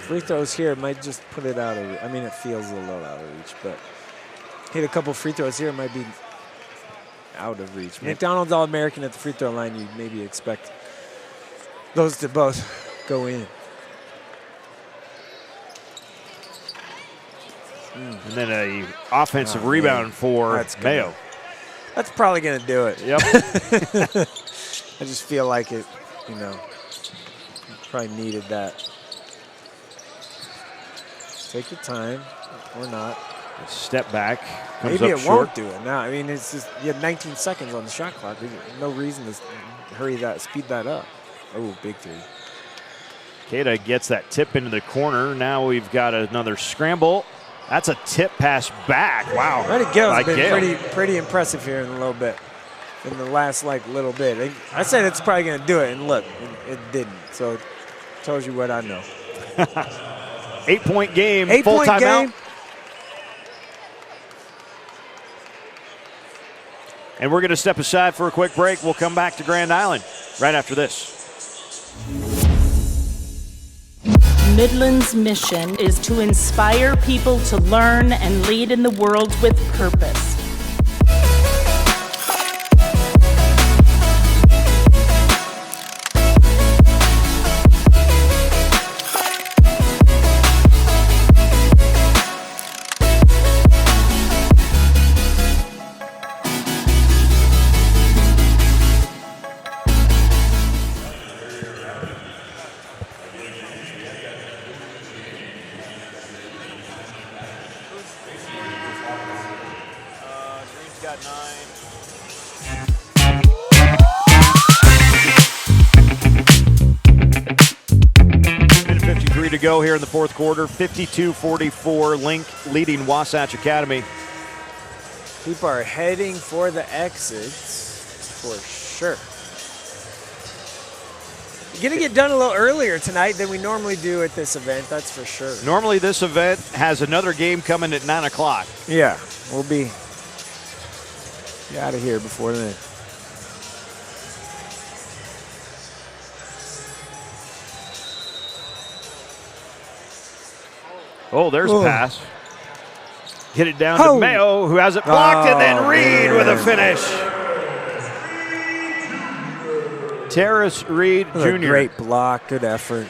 Free throws here might just put it out of, I mean, it feels a little out of reach, but hit a couple free throws here might be out of reach. Yeah. McDonald's All-American at the free throw line, you'd maybe expect those to both go in. And then a offensive rebound for Mayo. That's probably going to do it. Yep. I just feel like it, you know, probably needed that. Take your time, or not. Step back. Comes Maybe up it short. won't do it now. I mean, it's just, you had 19 seconds on the shot clock. There's no reason to hurry that, speed that up. Oh, big three. Keita gets that tip into the corner. Now we've got another scramble. That's a tip pass back. Wow. Roddy Gale's been pretty impressive here in a little bit. In the last, little bit. I said it's probably going to do it, and look, it didn't. So it tells you what I know. 8-point game, 8-point full timeout. And we're going to step aside for a quick break. We'll come back to Grand Island right after this. Midland's mission is to inspire people to learn and lead in the world with purpose. Got 9. 53 to go here in the fourth quarter. 52-44, Link leading Wasatch Academy. People are heading for the exits for sure. You're going to get done a little earlier tonight than we normally do at this event, that's for sure. Normally this event has another game coming at 9 o'clock. Yeah, we'll be out of here before then. Oh, there's a pass. Hit it down to Mayo, who has it blocked, and then Reed with a finish. Terrace Reed Jr. Great block, good effort.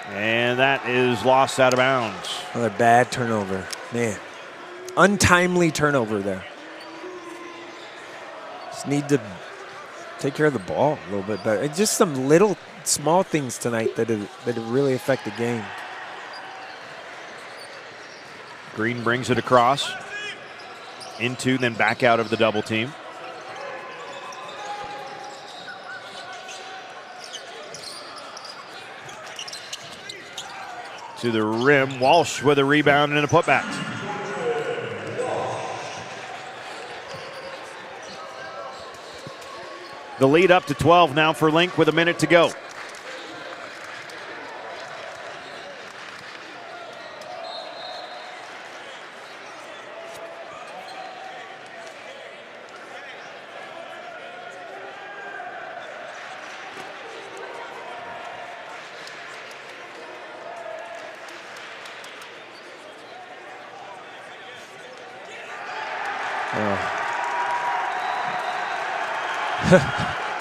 And that is lost out of bounds. Another bad turnover. Man, untimely turnover there. Just need to take care of the ball a little bit better. It's just some little small things tonight that really affect the game. Green brings it across. Into, then back out of the double team. To the rim, Walsh with a rebound and a putback. The lead up to 12 now for Link with a minute to go.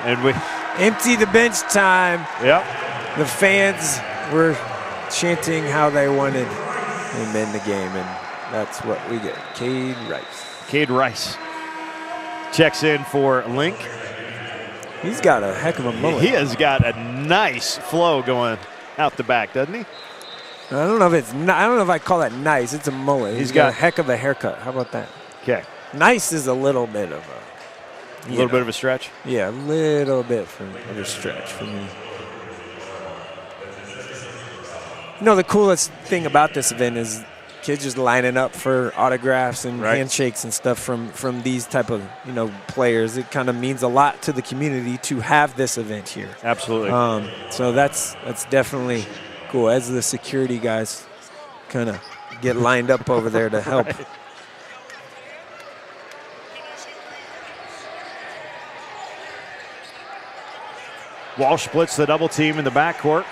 And we empty the bench time. Yep. The fans were chanting how they wanted him in the game, and that's what we get. Cade Rice. Cade Rice checks in for Link. He's got a heck of a mullet. He has got a nice flow going out the back, doesn't he? I don't know if I call that nice. It's a mullet. He's got a heck of a haircut. How about that? Okay. Nice is a little bit of a little bit of a stretch. Yeah, a little bit of a stretch for me. You know, the coolest thing about this event is kids just lining up for autographs and handshakes and stuff from these type of players. It kind of means a lot to the community to have this event here. Absolutely. So that's definitely cool. As the security guys kind of get lined up over there to help. Right. Walsh splits the double team in the backcourt.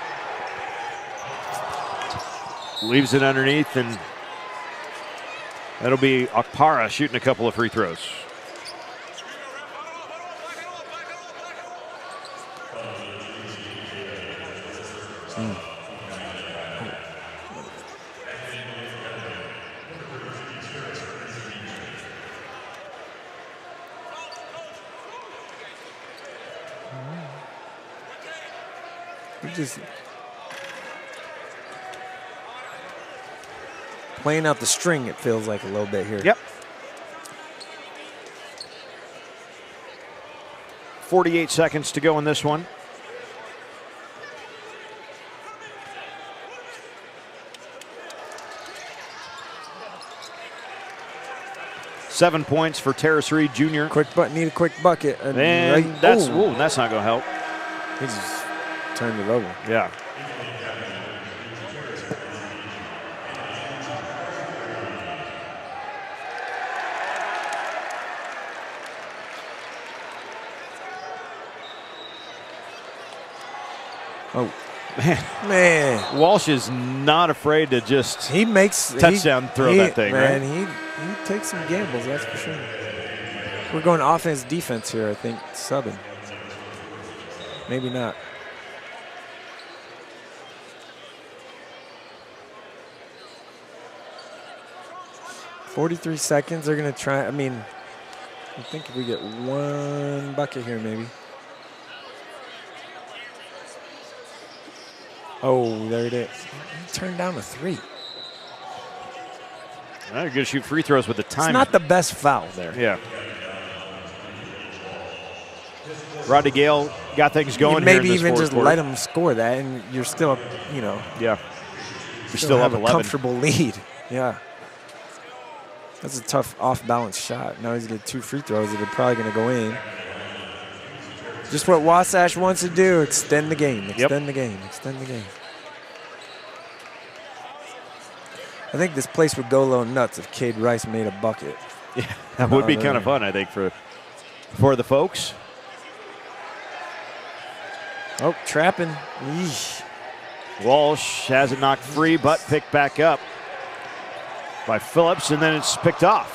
Leaves it underneath, and that'll be Okpara shooting a couple of free throws. Just playing out the string, it feels like a little bit here. Yep. 48 seconds to go in this one. Seven points for Terrace Reed Jr. Need a quick bucket. And that's not going to help. He just turned it over. Yeah. Oh, man. Walsh is not afraid to just touchdown throw that thing, man, right? He takes some gambles, that's for sure. We're going offense, defense here, I think, subbing. Maybe not. 43 seconds, they're going to try. I mean, I think if we get one bucket here, maybe. Oh, there it is. He turned down a three. Well, you're going to shoot free throws with the time. It's not the best foul there. Yeah. Rodney Gale got things going here in this maybe even fourth just quarter. let him score that, and you're still, Yeah. still have up a 11. comfortable lead. Yeah. That's a tough off-balance shot. Now he's going to get 2 free throws that are probably going to go in. Just what Wasatch wants to do, extend the game, extend the game, extend the game. I think this place would go a little nuts if Cade Rice made a bucket. Yeah, that would be kind of fun, I think, for the folks. Oh, trapping. Eesh. Walsh has it knocked free, but picked back up by Phillips, and then it's picked off.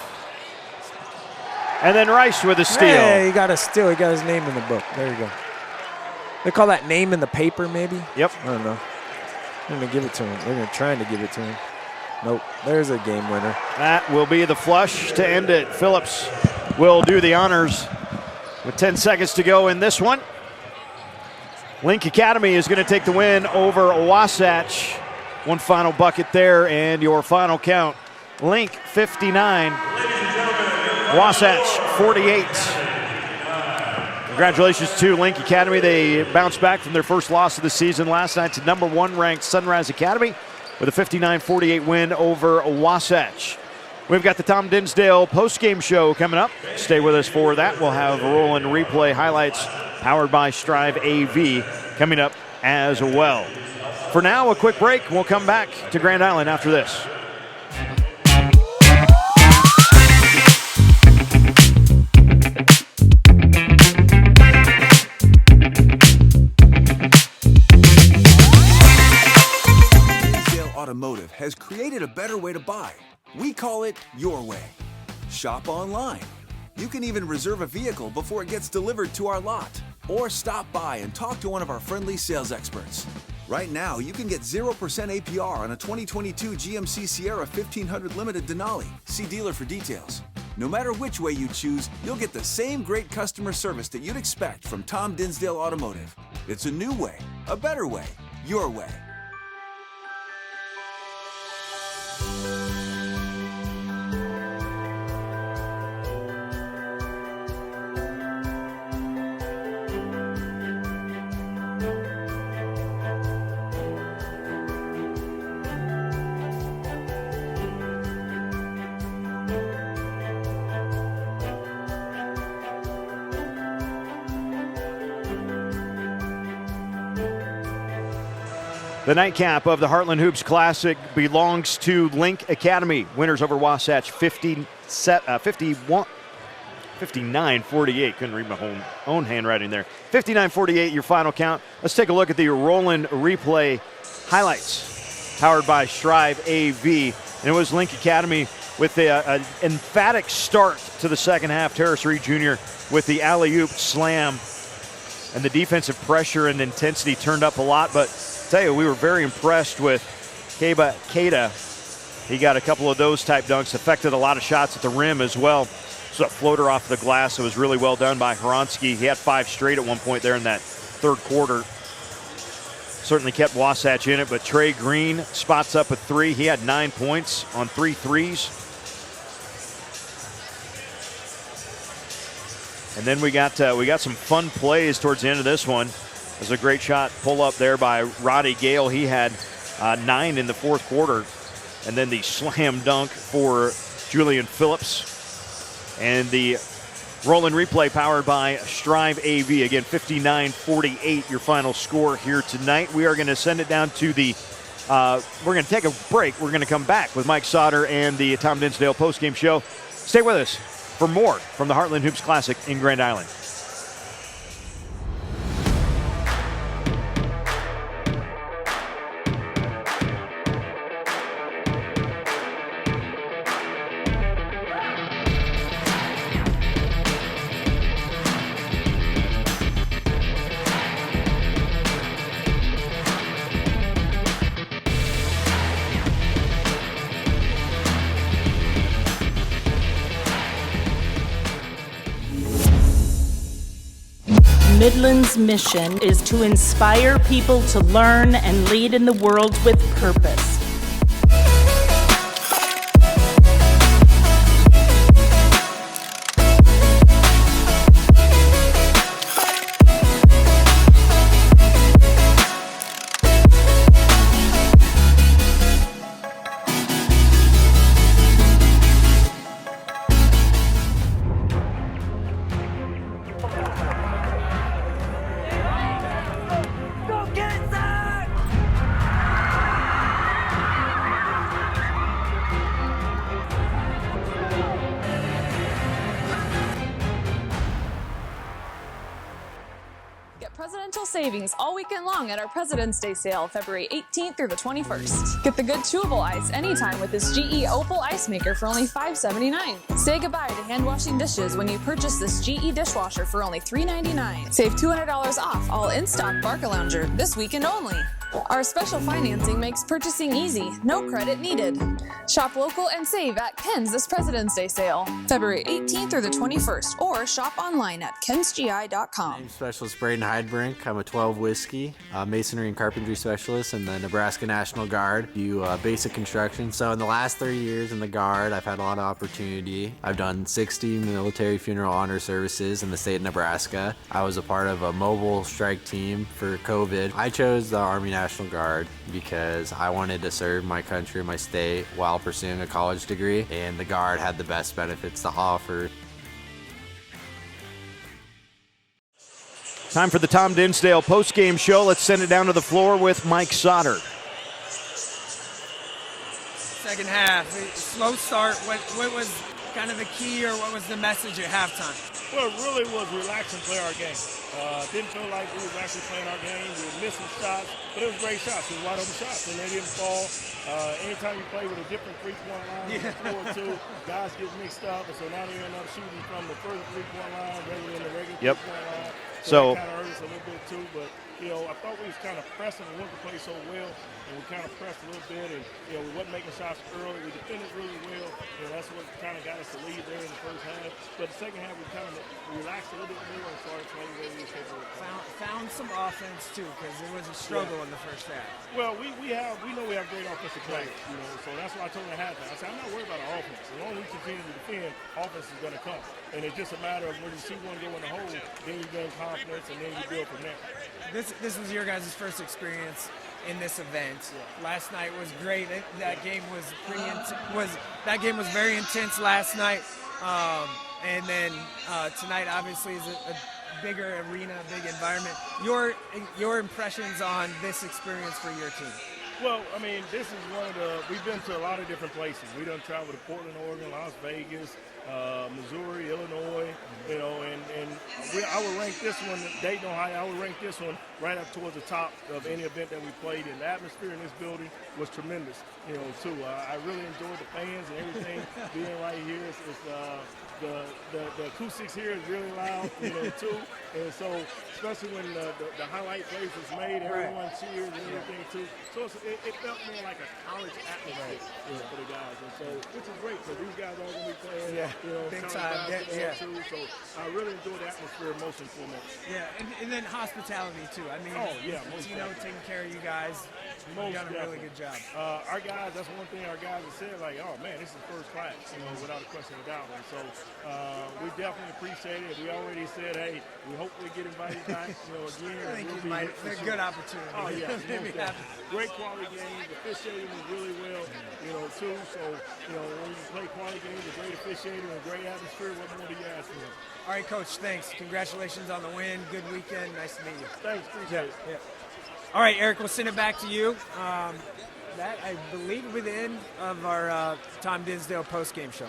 And then Rice with a steal. Hey, he got a steal. He got his name in the book. There you go. They call that name in the paper, maybe? Yep. I don't know. They're going to give it to him. They're going to try to give it to him. Nope. There's a game winner. That will be the flush to end it. Phillips will do the honors with 10 seconds to go in this one. Link Academy is going to take the win over Wasatch. One final bucket there, and your final count. Link 59, Wasatch 48. Congratulations to Link Academy. They bounced back from their first loss of the season last night to #1 ranked Sunrise Academy with a 59-48 win over Wasatch. We've got the Tom Dinsdale post-game show coming up. Stay with us for that. We'll have roll-in replay highlights powered by Strive AV coming up as well. For now, a quick break. We'll come back to Grand Island after this. Automotive has created a better way to buy. We call it Your Way. Shop online. You can even reserve a vehicle before it gets delivered to our lot, or stop by and talk to one of our friendly sales experts. Right now, you can get 0% APR on a 2022 GMC Sierra 1500 Limited Denali. See dealer for details. No matter which way you choose, you'll get the same great customer service that you'd expect from Tom Dinsdale Automotive. It's a new way, a better way, your way. The nightcap of the Heartland Hoops Classic belongs to Link Academy. Winners over Wasatch 59-48. Couldn't read my own handwriting there. 59-48, your final count. Let's take a look at the roll-in replay highlights powered by Strive AV. And it was Link Academy with an emphatic start to the second half. Terrace Reed Jr. with the alley-oop slam. And the defensive pressure and intensity turned up a lot, but tell you, we were very impressed with Keba Keita. He got a couple of those type dunks, affected a lot of shots at the rim as well. So a floater off the glass. It was really well done by Horonsky. He had 5 straight at one point there in that third quarter. Certainly kept Wasatch in it, but Trey Green spots up a 3. He had 9 points on 3 threes. And then we got some fun plays towards the end of this one. It was a great shot pull up there by Roddy Gale. He had 9 in the fourth quarter. And then the slam dunk for Julian Phillips. And the roll-in replay powered by Strive AV. Again, 59-48, your final score here tonight. We are going to send it down to the we're going to take a break. We're going to come back with Mike Sauter and the Tom Dinsdale postgame show. Stay with us for more from the Heartland Hoops Classic in Grand Island. Midland's mission is to inspire people to learn and lead in the world with purpose. presidential savings all weekend long at our President's Day sale, February 18th through the 21st. Get the good chewable ice anytime with this GE Opal Ice Maker for only $5.79. Say goodbye to hand washing dishes when you purchase this GE dishwasher for only $3.99. Save $200 off all in-stock Barcalounger this weekend only. Our special financing makes purchasing easy, no credit needed. Shop local and save at Ken's this President's Day sale, February 18th through the 21st, or shop online at kensgi.com. I'm Specialist Braden Heidbrink. I'm a 12 whiskey, masonry and carpentry specialist in the Nebraska National Guard. Do basic construction. So in the last 3 years in the Guard, I've had a lot of opportunity. I've done 60 military funeral honor services in the state of Nebraska. I was a part of a mobile strike team for COVID. I chose the Army National Guard because I wanted to serve my country and my state while pursuing a college degree, and the Guard had the best benefits to offer. Time for the Tom Dinsdale post-game show. Let's send it down to the floor with Mike Sauter. Second half, slow start. What was kind of the key, or what was the message at halftime? Well, it really was relax and play our game. Didn't feel like we were actually playing our game. We were missing shots, but it was great shots. It was wide open shots, and they didn't fall. Anytime you play with a different three-point line, guys get mixed up, and so now they end up shooting from the further three-point line rather than the regular three-point line. So that kind of hurt us a little bit too, but I thought we was kind of pressing and wanted to play so well, and we kind of pressed a little bit, and we wasn't making shots early. We defended really well, and that's what kind of got us the lead there in the first half. But the second half, we kind of relaxed a little bit more and started playing the way we were capable. Found some offense too, because it was a struggle in the first half. Well, we know we have great offensive players, so that's why I told them at halftime. I said, I'm not worried about our offense. As long as we continue to defend, offense is going to come. And it's just a matter of when you see one go in the hole, then you gain confidence, and then you build from there. This was your guys' first experience in this event. Last night was great. That game was very intense last night. And then tonight obviously is a bigger arena, big environment. Your impressions on this experience for your team? Well, I mean, this is we've been to a lot of different places. We done traveled to Portland, Oregon, Las Vegas, Missouri, Illinois, and I would rank this one, Dayton, Ohio, I would rank this one right up towards the top of any event that we played in. The atmosphere in this building was tremendous, too. I really enjoyed the fans and everything being right here. The acoustics here is really loud, too. And so, especially when the highlight plays was made, everyone cheers and everything, too. So it felt more like a college atmosphere for the guys. And so, which is great, because these guys are all going to be playing, big time, too. So I really enjoyed the atmosphere most and foremost. Yeah, and then hospitality, too. I mean, taking care of you guys, you've done a really good job. Our guys, that's one thing our guys have said, like, oh, man, this is first class, without a question of doubt. And so we definitely appreciate it. We already said, hey, we hope we get invited back, again. I think it might be a good opportunity. Oh, yeah. Great quality games. Officiating was really well, too. So, when you play quality games, a great officiating, a great atmosphere, what more do you ask for? All right, Coach, thanks. Congratulations on the win. Good weekend. Nice to meet you. Thanks. Appreciate it. Yeah. All right, Eric, we'll send it back to you. That, I believe, will be the end of our Tom Dinsdale postgame show.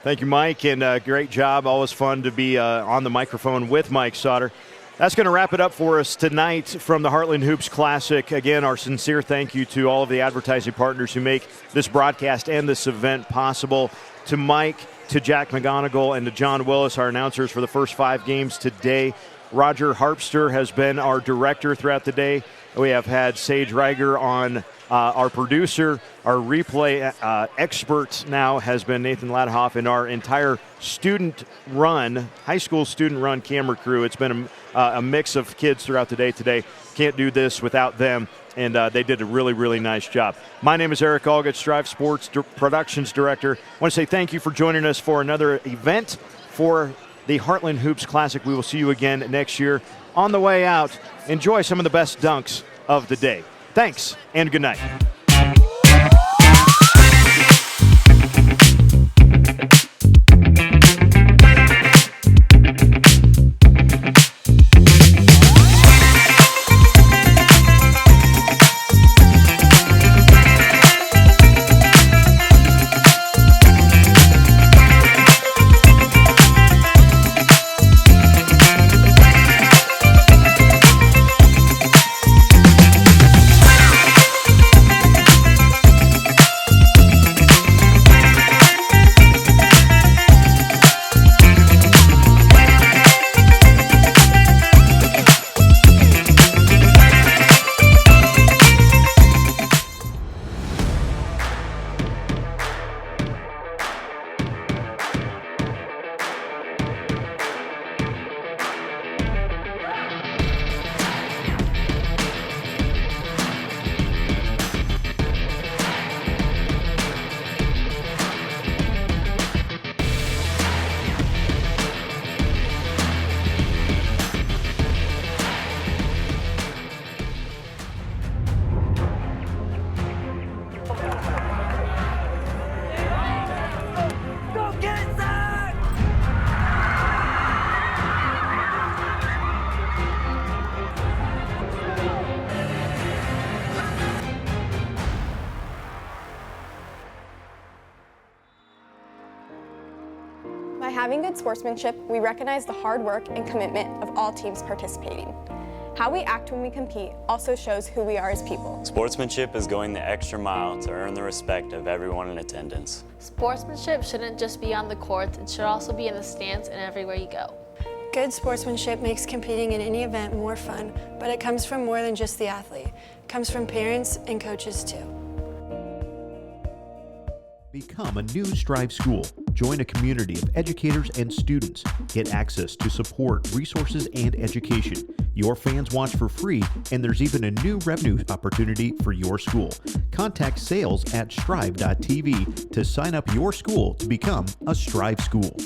Thank you, Mike, and great job. Always fun to be on the microphone with Mike Sauter. That's going to wrap it up for us tonight from the Heartland Hoops Classic. Again, our sincere thank you to all of the advertising partners who make this broadcast and this event possible. To Mike, to Jack McGonigal, and to John Willis, our announcers for the first 5 games today. Roger Harpster has been our director throughout the day. We have had Sage Reiger on, our producer. Our replay expert now has been Nathan Ladhoff, and our entire high school student-run camera crew. It's been a mix of kids throughout the day today. Can't do this without them, and they did a really, really nice job. My name is Eric Allgood, Strive Sports Productions Director. I want to say thank you for joining us for another event for the Heartland Hoops Classic. We will see you again next year. On the way out, enjoy some of the best dunks of the day. Thanks, and good night. having good sportsmanship, we recognize the hard work and commitment of all teams participating. How we act when we compete also shows who we are as people. Sportsmanship is going the extra mile to earn the respect of everyone in attendance. Sportsmanship shouldn't just be on the court, it should also be in the stands and everywhere you go. Good sportsmanship makes competing in any event more fun, but it comes from more than just the athlete. It comes from parents and coaches too. Become a new Strive school. Join a community of educators and students. Get access to support, resources, and education. Your fans watch for free, and there's even a new revenue opportunity for your school. Contact sales@strive.tv to sign up your school to become a Strive school.